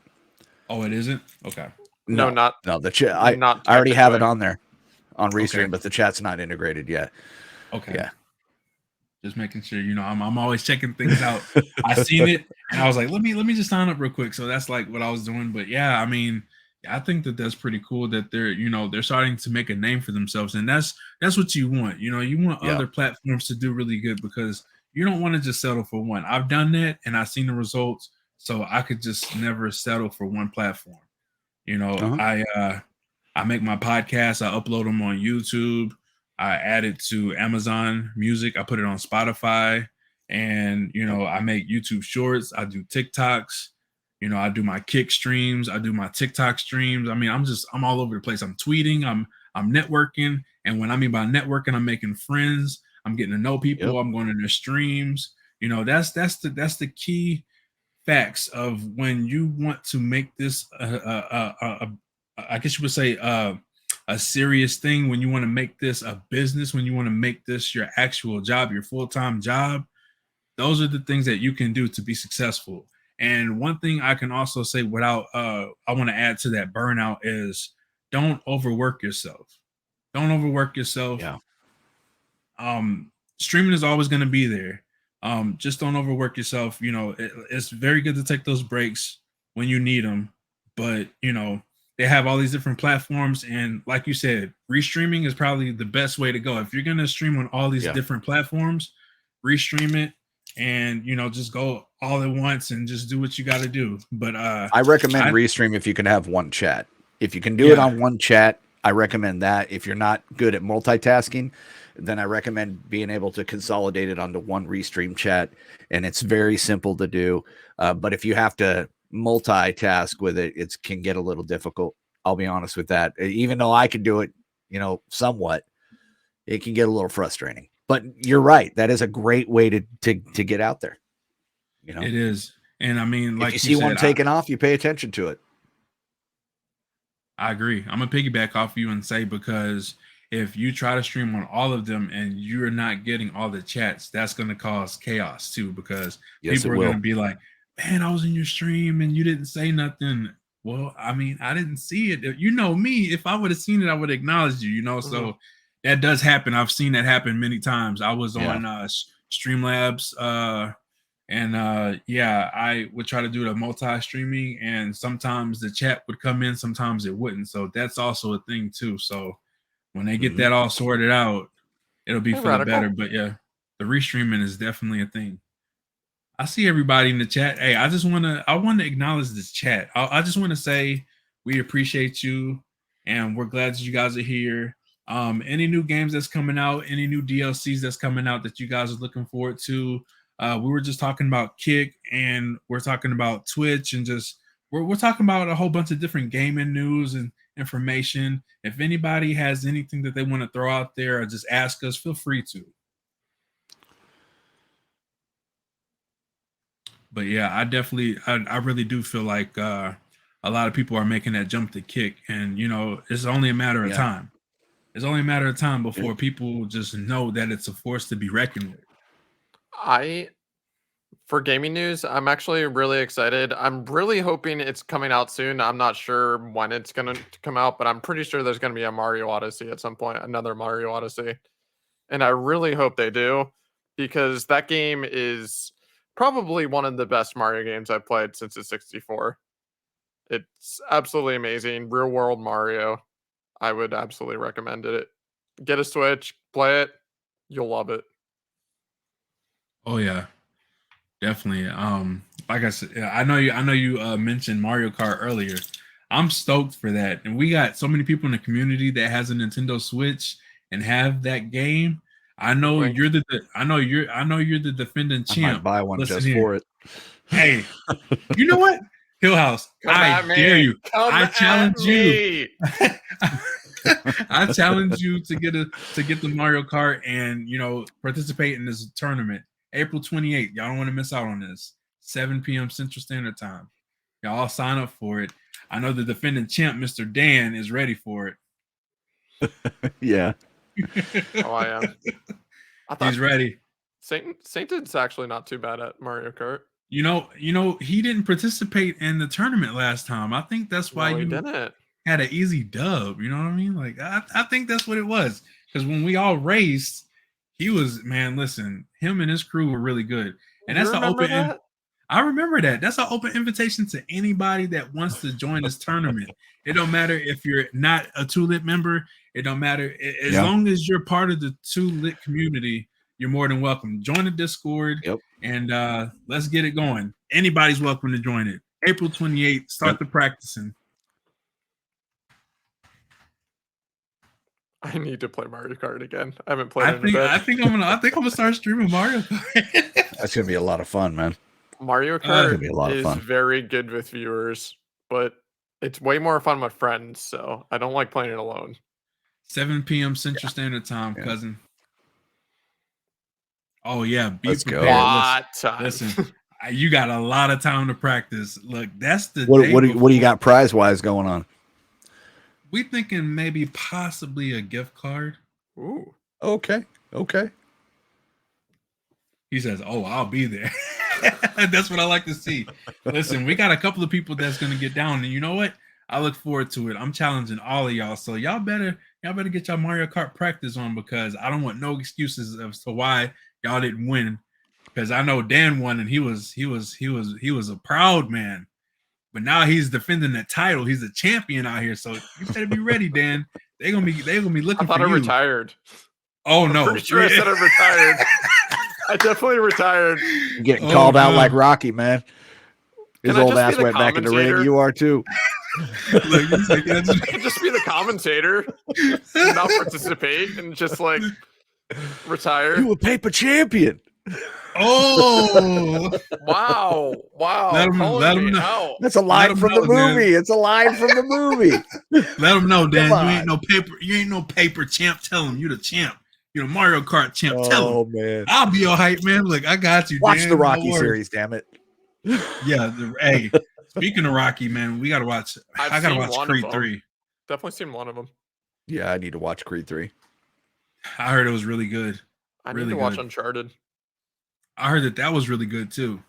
Oh, it isn't? Okay. No, not the chat. I not already have it technically. on there on Restream, Okay. but the chat's not integrated yet. Okay. Yeah. Just making sure, I'm always checking things out. I seen it and I was like, let me just sign up real quick. So that's like what I was doing. But yeah, I mean, I think that's pretty cool that they're starting to make a name for themselves. And that's what you want. You want Yeah. other platforms to do really good because you don't want to just settle for one. I've done that and I've seen the results. So I could just never settle for one platform. I make my podcasts, I upload them on YouTube. I add it to Amazon Music. I put it on Spotify, and I make YouTube Shorts. I do TikToks. I do my Kick streams. I do my TikTok streams. I mean, I'm all over the place. I'm tweeting. I'm networking, and when I mean by networking, I'm making friends. I'm getting to know people. Yep. I'm going to their streams. That's the key facts of when you want to make this I guess you would say a serious thing, when you want to make this a business, when you want to make this your actual job, your full-time job. Those are the things that you can do to be successful. And one thing I can also say without I want to add to that burnout is don't overwork yourself. Don't overwork yourself. Yeah. Streaming is always going to be there. Just don't overwork yourself. It's very good to take those breaks when you need them, but they have all these different platforms, and like you said, restreaming is probably the best way to go. If you're going to stream on all these different platforms, restream it and just go all at once and just do what you got to do. But I recommend Restream if you can have one chat. If you can do it on one chat, I recommend that. If you're not good at multitasking, then I recommend being able to consolidate it onto one Restream chat, and it's very simple to do. But if you have to multitask with it, it can get a little difficult. I'll be honest with that. Even though I can do it, somewhat, it can get a little frustrating. But you're right. That is a great way to get out there. It is. And I mean, like if you see one taking off, you pay attention to it. I agree. I'm gonna piggyback off you and say, because if you try to stream on all of them and you're not getting all the chats, that's going to cause chaos too, because people are going to be like, man, I was in your stream and you didn't say nothing. Well, I mean, I didn't see it. You know me, if I would have seen it, I would acknowledge you, So that does happen. I've seen that happen many times. I was on Streamlabs and I would try to do the multi-streaming, and sometimes the chat would come in, sometimes it wouldn't. So that's also a thing too. So when they get that all sorted out, it'll be for the better. But yeah, the restreaming is definitely a thing. I see everybody in the chat. Hey, I want to acknowledge this chat. I just want to say we appreciate you, and we're glad that you guys are here. Any new games that's coming out, any new DLCs that's coming out that you guys are looking forward to. We were just talking about Kick, and we're talking about Twitch, and just we're talking about a whole bunch of different gaming news and information. If anybody has anything that they want to throw out there or just ask us, feel free to. But yeah, I really do feel like a lot of people are making that jump to Kick, and it's only a matter of time. It's only a matter of time before people just know that it's a force to be reckoned with. For gaming news, I'm actually really excited. I'm really hoping it's coming out soon. I'm not sure when it's going to come out, but I'm pretty sure there's going to be a Mario Odyssey at some point, another Mario Odyssey. And I really hope they do, because that game is probably one of the best Mario games I've played since the 64. It's absolutely amazing. Real world Mario. I would absolutely recommend it. Get a Switch, play it. You'll love it. Oh yeah, definitely. Like I said, yeah, I know you mentioned Mario Kart earlier. I'm stoked for that, and we got so many people in the community that has a Nintendo Switch and have that game. I know Wink. you're I know you're the defending I might champ. buy one Listen just here. for it. Hey, you know what? Hill House, Come I at me. dare you. Come I at challenge you. me. I challenge you to get the Mario Kart and participate in this tournament. April 28th. Y'all don't want to miss out on this. 7 p.m. Central Standard Time. Y'all all sign up for it. I know the defending champ, Mr. Dan, is ready for it. Yeah. Oh, I am. I thought He's ready. Sainted's actually not too bad at Mario Kart. You know, he didn't participate in the tournament last time. I think that's why No, he you didn't. had an easy dub. You know what I mean? Like I think that's what it was. Because when we all raced, he was, man. Listen, him and his crew were really good, and You that's an remember open. that? I remember that. That's an open invitation to anybody that wants to join this tournament. It don't matter if you're not a Two-Lit member. It don't matter as Yeah. long as you're part of the Two-Lit community. You're more than welcome. Join the Discord. Yep. And let's get it going. Anybody's welcome to join it. April 28th. Start the practicing. I need to play Mario Kart again. I haven't played it in a bit. I think I'm gonna start streaming Mario Kart. That's gonna be a lot of fun, man. Mario gonna Kart be a lot of is fun. very good with viewers, but it's way more fun with friends. So I don't like playing it alone. 7 p.m. Central Standard Time, Yeah. cousin. Oh yeah, be Let's go. prepared. What time? Listen, you got a lot of time to practice. Look, that's the What day do you before. got prize wise going on? We thinking maybe possibly a gift card. Ooh. Okay. He says, "Oh, I'll be there." That's what I like to see. Listen, we got a couple of people that's gonna get down, and you know what? I look forward to it. I'm challenging all of y'all, so y'all better get y'all Mario Kart practice on because I don't want no excuses as to why y'all didn't win. Because I know Dan won, and he was a proud man. But now he's defending the title. He's a champion out here, so you better be ready, Dan. They're gonna be I looking thought for I you. retired. Oh I'm no! pretty sure I said I retired. I definitely retired. You're getting Oh, called out no. like Rocky, man. His Can I old just be ass the went back in the ring. commentator? You are too. Look, he's like, yeah, I could just be the commentator, not participate, and just like retire. You a paper champion. oh, Wow. Let 'em- calling let 'em me know. out. That's a line him from the know, man. movie. It's a line from the movie. let him know, Dan. Come You on. ain't no paper. You ain't no paper champ. Tell him you the champ. You the Mario Kart champ. Tell him. Oh man. I'll be your hype man. Look, I got you. Watch Dan. the No Rocky worries. series, damn it. Yeah. Hey, speaking of Rocky, man, we gotta watch. I've I gotta seen watch one of Creed them. 3. Definitely seen one of them. Yeah, I need to watch Creed 3. I heard it was really good. I Really need to watch good. Uncharted. I heard that was really good too.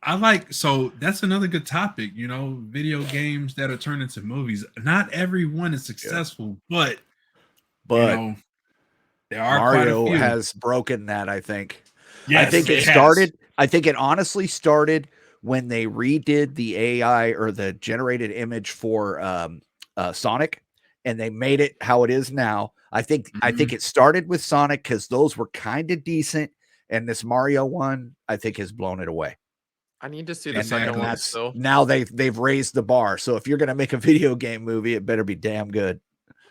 I like, so that's another good topic, video games that are turned into movies. Not everyone is successful, but But there are Mario quite a few. has broken that, I think. Yes, I think it has. started. I think it honestly started when they redid the AI or the generated image for Sonic, and they made it how it is now. I think it started with Sonic because those were kind of decent, and this Mario one I think has blown it away. I need to see the And second one that's still. now they've raised the bar. So if you're gonna make a video game movie, it better be damn good.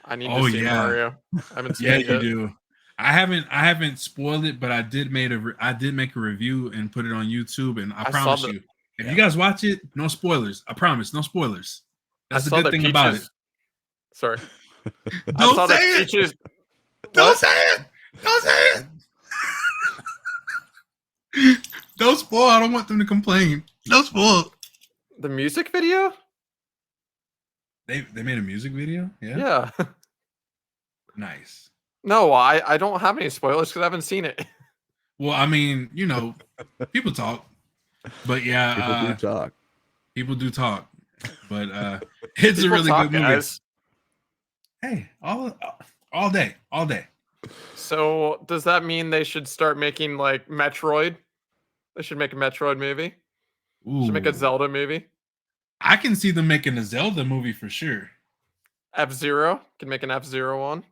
I need Oh, to see yeah. Mario. I haven't seen Yeah, it you yet. do. I haven't spoiled it, but I did make a review and put it on YouTube, and I I saw promise the- you, if you guys watch it, no spoilers. I promise, no spoilers. That's I the saw good that thing about it. Peaches- Sorry. I Don't saw say that it. Peaches. Don't What? say it. Don't say it. Don't spoil. I don't want them to complain. Don't spoil. The music video? They made a music video. Yeah. Yeah. Nice. No, I don't have any spoilers because I haven't seen it. Well, I mean, people talk, but yeah, People do talk. people do talk. But it's a People really talk, good movie. guys. Hey, all day. So does that mean they should start making like Metroid? They should make a Metroid movie. Should make a Ooh. Zelda movie. I can see them making a Zelda movie for sure. F-Zero can make an F-Zero one.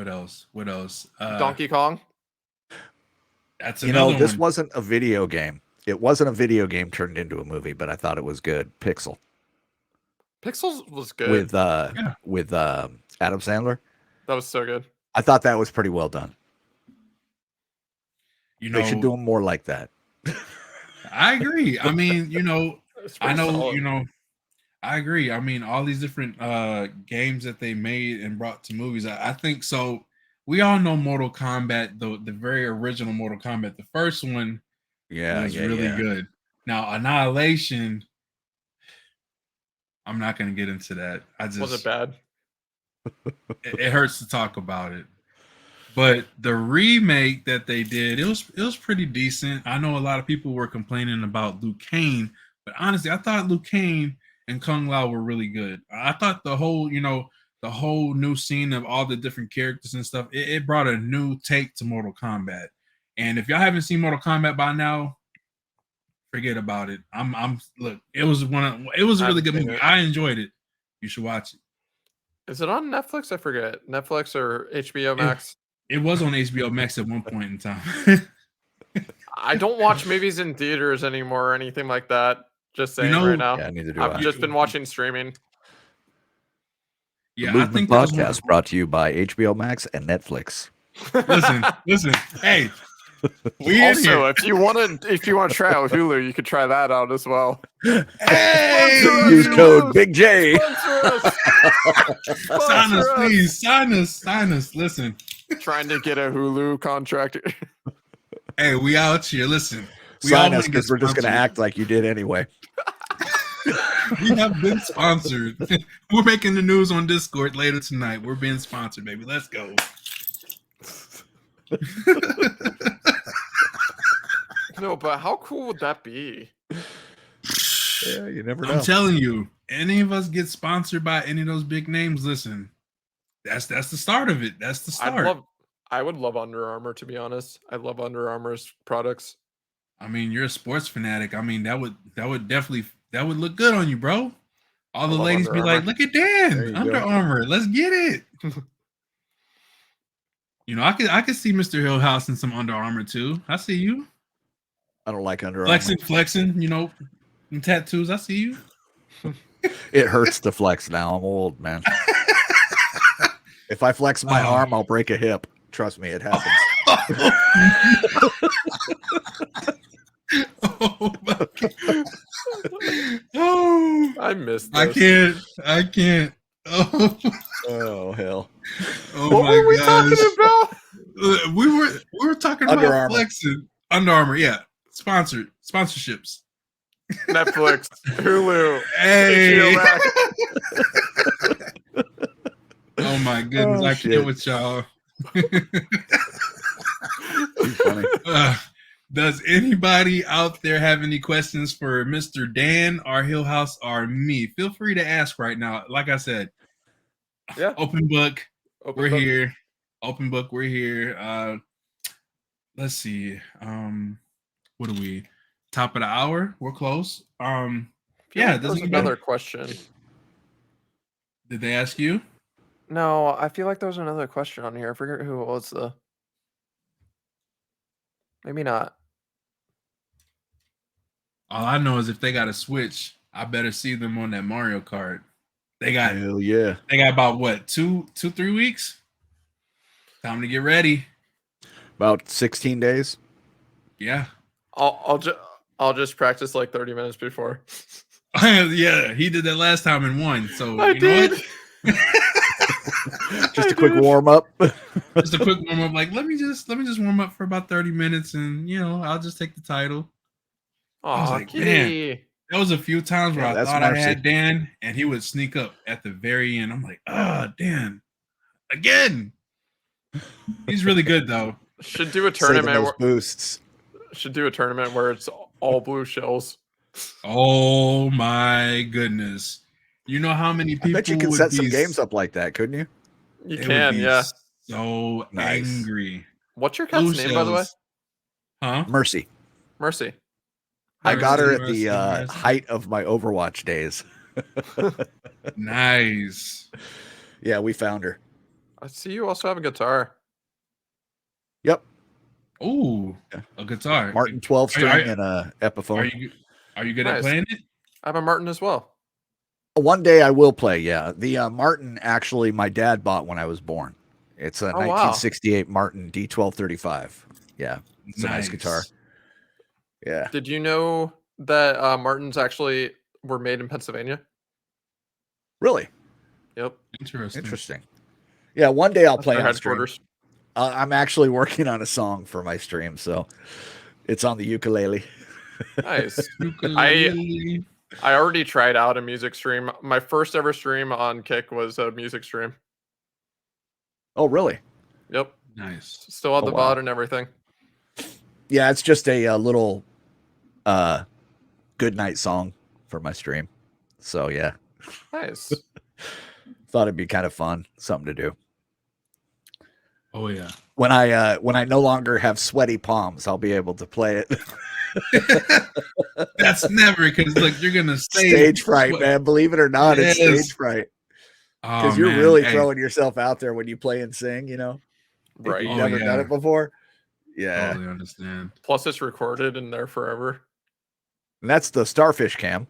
What else? What else? Donkey Kong. That's You another know, this one. wasn't a video game. It wasn't a video game turned into a movie, but I thought it was good. Pixel Pixels was good. with Yeah. Adam Sandler. That was so good. I thought that was pretty well done. You They should know, do them more like that. I agree. I mean, you know, It's I pretty know, solid. you know, I agree. I mean, all these different games that they made and brought to movies. I think so. We all know Mortal Kombat, the very original Mortal Kombat. The first one Yeah, was yeah, really yeah. good. Now, Annihilation, I'm not going to get into that. I just Was it bad? it hurts to talk about it. But the remake that they did, it was pretty decent. I know a lot of people were complaining about Liu Kang, but honestly, I thought Liu Kang and Kung Lao were really good. I thought the whole, you know, the whole new scene of all the different characters and stuff, it brought a new take to Mortal Kombat. And if y'all haven't seen Mortal Kombat by now, forget about it. I'm look, it was a really good movie. I enjoyed it. You should watch it. Is it on Netflix? I forget. Netflix or HBO Max? It was on HBO Max at one point in time. I don't watch movies in theaters anymore or anything like that. Just saying know- right now. Yeah, neither do I've I. just been watching streaming. Yeah, the I Movement think that was one- Podcast brought to you by HBO Max and Netflix. listen. Hey, we in Also, here. if you want to try out Hulu, you could try that out as well. Hey, Use code Big J. Sponsor us. sign us, Sponsor us. please. Sign us. Listen, Trying to get a Hulu contract. hey, we out here. Listen, we Sign all us wanna get because we're just going to sponsored. act like you did anyway. We have been sponsored. We're making the news on Discord later tonight. We're being sponsored, baby. Let's go. No, but how cool would that be? Yeah, you never know. I'm telling you, any of us get sponsored by any of those big names, listen, that's the start of it. That's the start. I would love Under Armour, to be honest. I love Under Armour's products. I mean, you're a sports fanatic. I mean, that would definitely look good on you, bro. All the love ladies Under be like, Armour. "Look at There Dan, you Under go. Armour. Let's get it." You know, I could see Mr. Hillhouse in some Under Armour too. I see you I don't like Under Armour. flexing. You know, and tattoos. I see you. It hurts to flex now. I'm old, man. If I flex my Oh. arm, I'll break a hip. Trust me, it happens. Oh my God. Oh, I missed I this. can't. Oh, Oh hell. oh What my were we gosh. talking about? We were talking Under about Armour. flexing. Under Armour, yeah. Sponsorships. Netflix, Hulu, Hey. HBO Max. Oh my goodness, Oh, I shit. can't with y'all. Too funny. Does anybody out there have any questions for Mr. Dan, or Hillhouse, or me? Feel free to ask right now. Like I said, Yeah. open book. Open We're book. here. Open book. We're here. Let's see. What are we? Top of the hour. We're close. I feel Yeah. like Does there's anybody- another question. Did they ask you? No, I feel like there was another question on here. I forget who it was though. Maybe not. All I know is if they got a Switch, I better see them on that Mario Kart. They got Hell yeah. about what 3 weeks. Time to get ready. About 16 days. Yeah. I'll just practice like 30 minutes before. Yeah, he did that last time and won. So I you know did. what? Just a quick warm up. Just a quick warm up. Like let me just warm up for about 30 minutes, and you know I'll just take the title. I was Oh, like, man. kitty. There was a few times where Yeah, I that's thought I mercy. had Dan, and he would sneak up at the very end. I'm like, Dan, again. He's really good though. Should do a Saving tournament. those Where, boosts. should do a tournament where it's all blue shells. Oh my goodness! You know how many I people bet you could would set some be games up like that, couldn't you? You they would can, be yeah. So Nice. angry. What's your cat's Blue name, by the way? shells. Huh? Mercy. Mercy. I got her at Mercy, the mercy. height of my Overwatch days. Nice. Yeah, we found her. I see you also have a guitar. Yep. Ooh, Yeah. a guitar. Martin 12 string Are- and a Epiphone. Are you good at Nice. playing it? I have a Martin as well. One day I will play. Yeah. The Martin, actually, my dad bought when I was born. It's a Oh, wow. 1968 Martin D1235. Yeah. It's a nice guitar. Yeah. Did you know that Martins actually were made in Pennsylvania? Really Yep. interesting. Yeah. One day I'll That's play their on stream. headquarters. I'm actually working on a song for my stream, so it's on the ukulele. Nice. Ukulele. I already tried out a music stream. My first ever stream on Kick was a music stream. Oh, really? Yep. Nice. Still had Oh, the wow. VOD and everything. Yeah, it's just a little good night song for my stream. So yeah, Nice. thought it'd be kind of fun, something to do. Oh yeah. When I no longer have sweaty palms, I'll be able to play it. That's never, because look, you're gonna Stage fright, man. Believe it or not, it's Yes. stage fright. Oh, Because you're man. really Hey, throwing yourself out there when you play and sing, you know. If Right. you've Oh, never done yeah. it before. Yeah. Totally understand. Plus, it's recorded and there forever. And that's the Starfish Cam,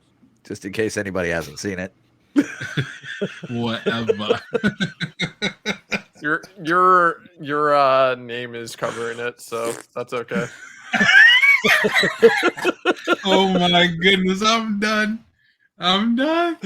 just in case anybody hasn't seen it. Whatever. Your name is covering it, so that's okay. Oh my goodness, I'm done. I'm done.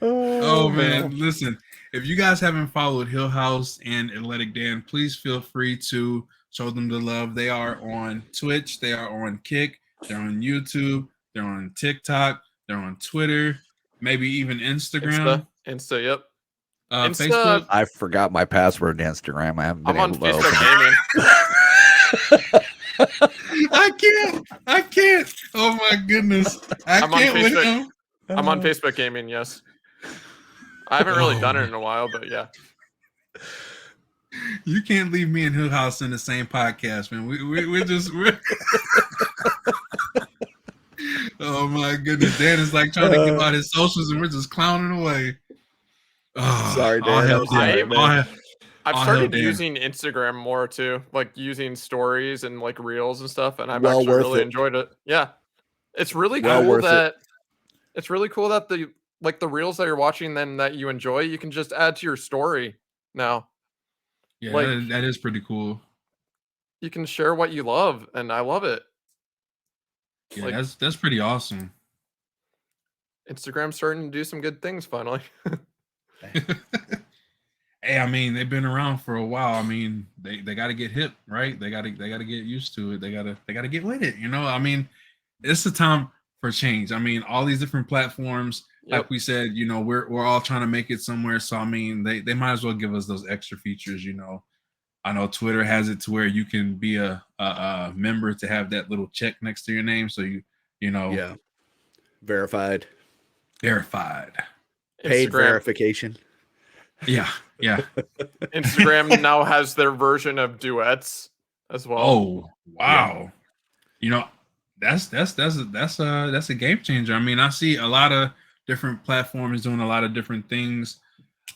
Oh man, listen. If you guys haven't followed Hill House and Athletic Dan, please feel free to show them the love. They are on Twitch, they are on Kick, they're on YouTube, they're on TikTok, they're on Twitter, maybe even Instagram, Insta, yep. Insta- Facebook. I forgot my password to Instagram. I haven't been I'm on able to open Facebook it. Gaming. I can't. Oh my goodness. I'm on can't with Facebook. him. I'm on Facebook Gaming, yes. I haven't really done it in a while, but yeah. You can't leave me and Hill House in the same podcast, man. We're just. Oh my goodness. Dan is like trying to give out his socials and we're just clowning away. Oh, Sorry, all Dan. hell I'm sorry, Dan. man. I've All started hell, Dan. using Instagram more too, like using stories and like reels and stuff, and I've Well actually worth really it. enjoyed it. Yeah, it's really Well cool worth it. that it's really cool that the reels that you're watching then that you enjoy, you can just add to your story now. Yeah, like- that is pretty cool. You can share what you love, and I love it. Yeah, Like- that's pretty awesome. Instagram's starting to do some good things finally. Hey, I mean, they've been around for a while. I mean, they got to get hip, right? They got to get used to it. They got to get with it. You know, I mean, it's the time for change. I mean, all these different platforms, like we said, you know, we're all trying to make it somewhere. So I mean, they might as well give us those extra features. You know, I know Twitter has it to where you can be a member to have that little check next to your name, so you know, Yeah. Verified. verified. Paid Instagram, verification. Yeah, yeah. Instagram now has their version of duets as well. Oh wow! You know, that's a game changer. I mean, I see a lot of different platforms doing a lot of different things.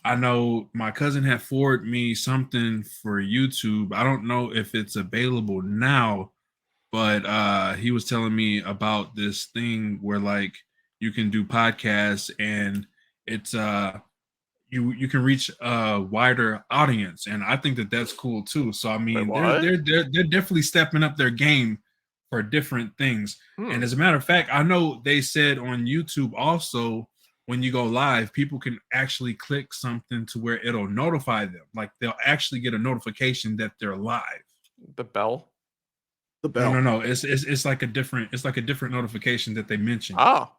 I know my cousin had forwarded me something for YouTube. I don't know if it's available now, but he was telling me about this thing where like you can do podcasts and it's you can reach a wider audience, and I think that that's cool too. So I mean, what? they're definitely stepping up their game for different things. And as a matter of fact, I know they said on YouTube also when you go live, people can actually click something to where it'll notify them. Like they'll actually get a notification that they're live. The bell. The bell. No. It's like a different notification that they mentioned. Oh,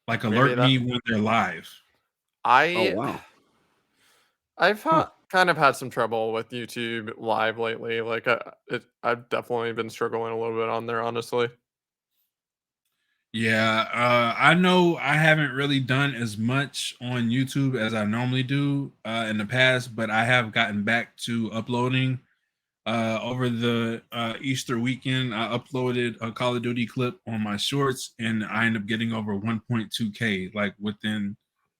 Like maybe alert that- me when they're live. Oh, wow. I've kind of had some trouble with YouTube Live lately. Like, I've definitely been struggling a little bit on there, honestly. Yeah, I know I haven't really done as much on YouTube as I normally do in the past, but I have gotten back to uploading. Over the Easter weekend, I uploaded a Call of Duty clip on my shorts, and I ended up getting over 1.2K like within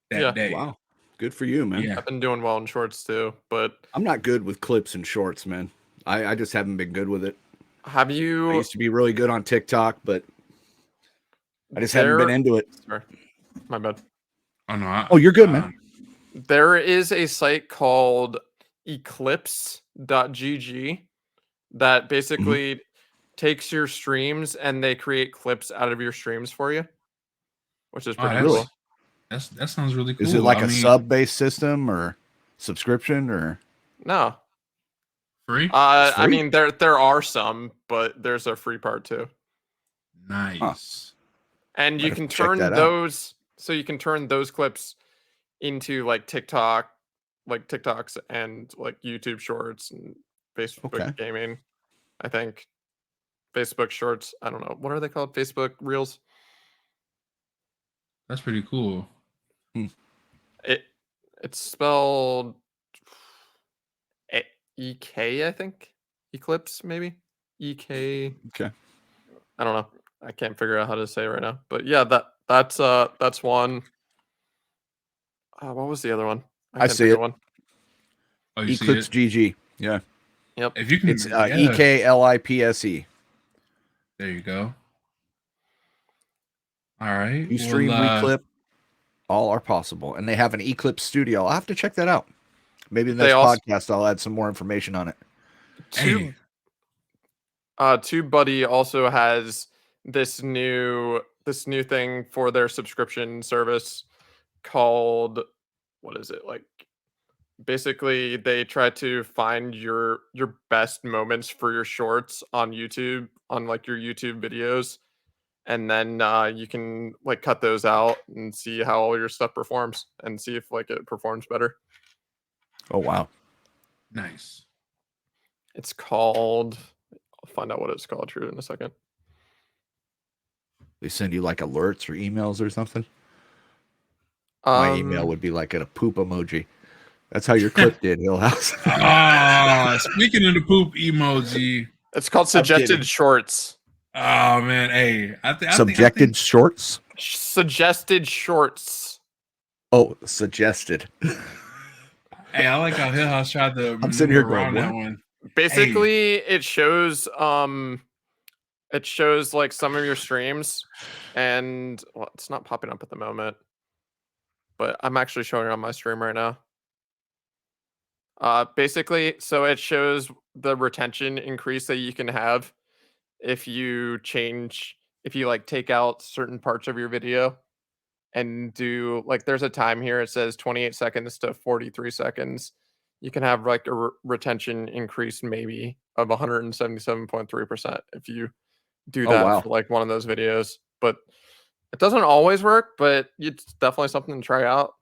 that day. Wow. Good for you, man. Yeah. I've been doing well in shorts too, but I'm not good with clips and shorts, man. I just haven't been good with it. have I you? used to be really good on TikTok, but I just haven't been into it. Sorry, my bad. Oh no. Oh, you're good, man. There is a site called eclipse.gg that basically takes your streams and they create clips out of your streams for you, which is pretty that's- cool. That sounds really cool. Is it like I a mean, sub-based system or subscription or? No, free? I free? mean there are some, but there's a free part too. Nice. And Might you have can to check turn that out. those, so you can turn those clips into like TikTok, like TikToks and like YouTube Shorts and Facebook Okay. Gaming. I think Facebook Shorts. I don't know what are they called. Facebook Reels. That's pretty cool. It's spelled EK, I think. Eclipse, maybe. EK. Okay. I don't know. I can't figure out how to say it right now. But yeah, that's one. What was the other one? I can't see think of it. one. Oh, you Eclipse see it? GG. Yeah. Yep. If you can, It's yeah, EKLIPSE. there you go. All right. You stream, well, reclip, all are possible. And they have an Eclipse studio. I'll have to check that out. Maybe the They next also- podcast I'll add some more information on it. Hey, TubeBuddy also has this new thing for their subscription service called, what is it, like, basically they try to find your best moments for your shorts on YouTube, on like your YouTube videos, and then you can like cut those out and see how all your stuff performs and see if like it performs better. Oh, wow. nice. It's called, I'll find out what it's called here in a second. They send you like alerts or emails or something. My email would be like a poop emoji. That's how your clip did, Hillhouse. Ah, speaking of the poop emoji. It's called I'm kidding. Suggested Shorts. Oh man, hey, I think Subjected shorts. Suggested Shorts. Oh, suggested. Hey, I like how Hill House tried to I'm sitting here maneuver around going, that what? one. Basically, it shows like some of your streams, and well, it's not popping up at the moment, but I'm actually showing it on my stream right now. Basically, so it shows the retention increase that you can have if you like take out certain parts of your video and do like, there's a time here, it says 28 seconds to 43 seconds. You can have like a retention increase maybe of 177.3% if you do Oh, that wow. for like one of those videos. But it doesn't always work, but it's definitely something to try out.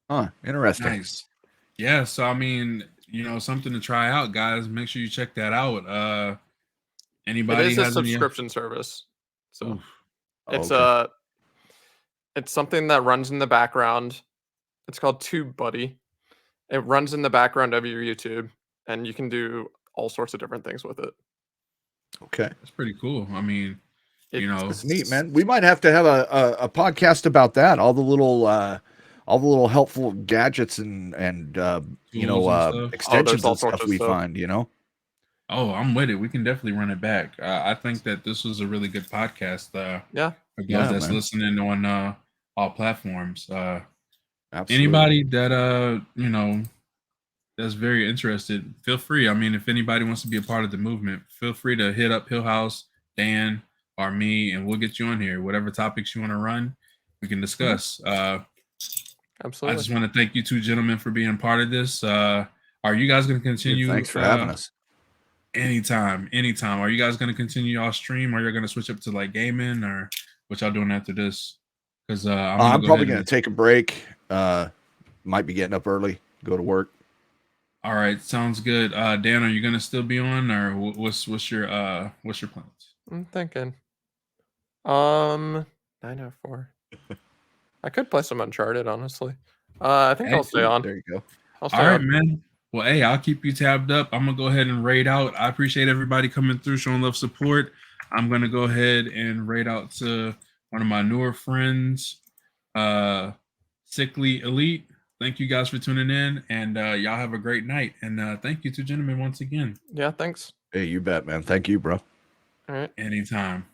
Huh. Interesting. Nice. Yeah, so I mean, something to try out, guys. Make sure you check that out. Anybody It is a has any- subscription service. So Oof. it's okay. it's something that runs in the background. It's called TubeBuddy. It runs in the background of your YouTube, and you can do all sorts of different things with it. Okay. That's pretty cool. I mean, That's neat, man. We might have to have a podcast about that. All the little helpful gadgets and Tools and stuff. extensions all and sorts stuff of we stuff. find. Oh, I'm with it. We can definitely run it back. I think that this was a really good podcast. Yeah. For those Yeah, that's man. listening on all platforms. Absolutely. Anybody that that's very interested, feel free. I mean, if anybody wants to be a part of the movement, feel free to hit up Hill House, Dan, or me, and we'll get you on here. Whatever topics you want to run, we can discuss. I Absolutely. just want to thank you two gentlemen for being a part of this. Are you guys going to continue? Thanks for having us. Anytime. Are you guys going to continue y'all stream, or you're going to switch up to like gaming, or what y'all doing after this? Because I'm probably going to take a break. Might be getting up early, go to work. All right, sounds good. Dan, are you going to still be on, or what's your plans? I'm thinking. 904. I could play some Uncharted, honestly. I think I'll stay on. There you go. I'll stay All right, on. man. Well, hey, I'll keep you tabbed up. I'm gonna go ahead and raid out. I appreciate everybody coming through, showing love, support. I'm gonna go ahead and raid out to one of my newer friends, Sickly Elite. Thank you guys for tuning in, and y'all have a great night. And thank you two gentlemen once again. Yeah, thanks. Hey, you bet, man. Thank you, bro. All right. Anytime.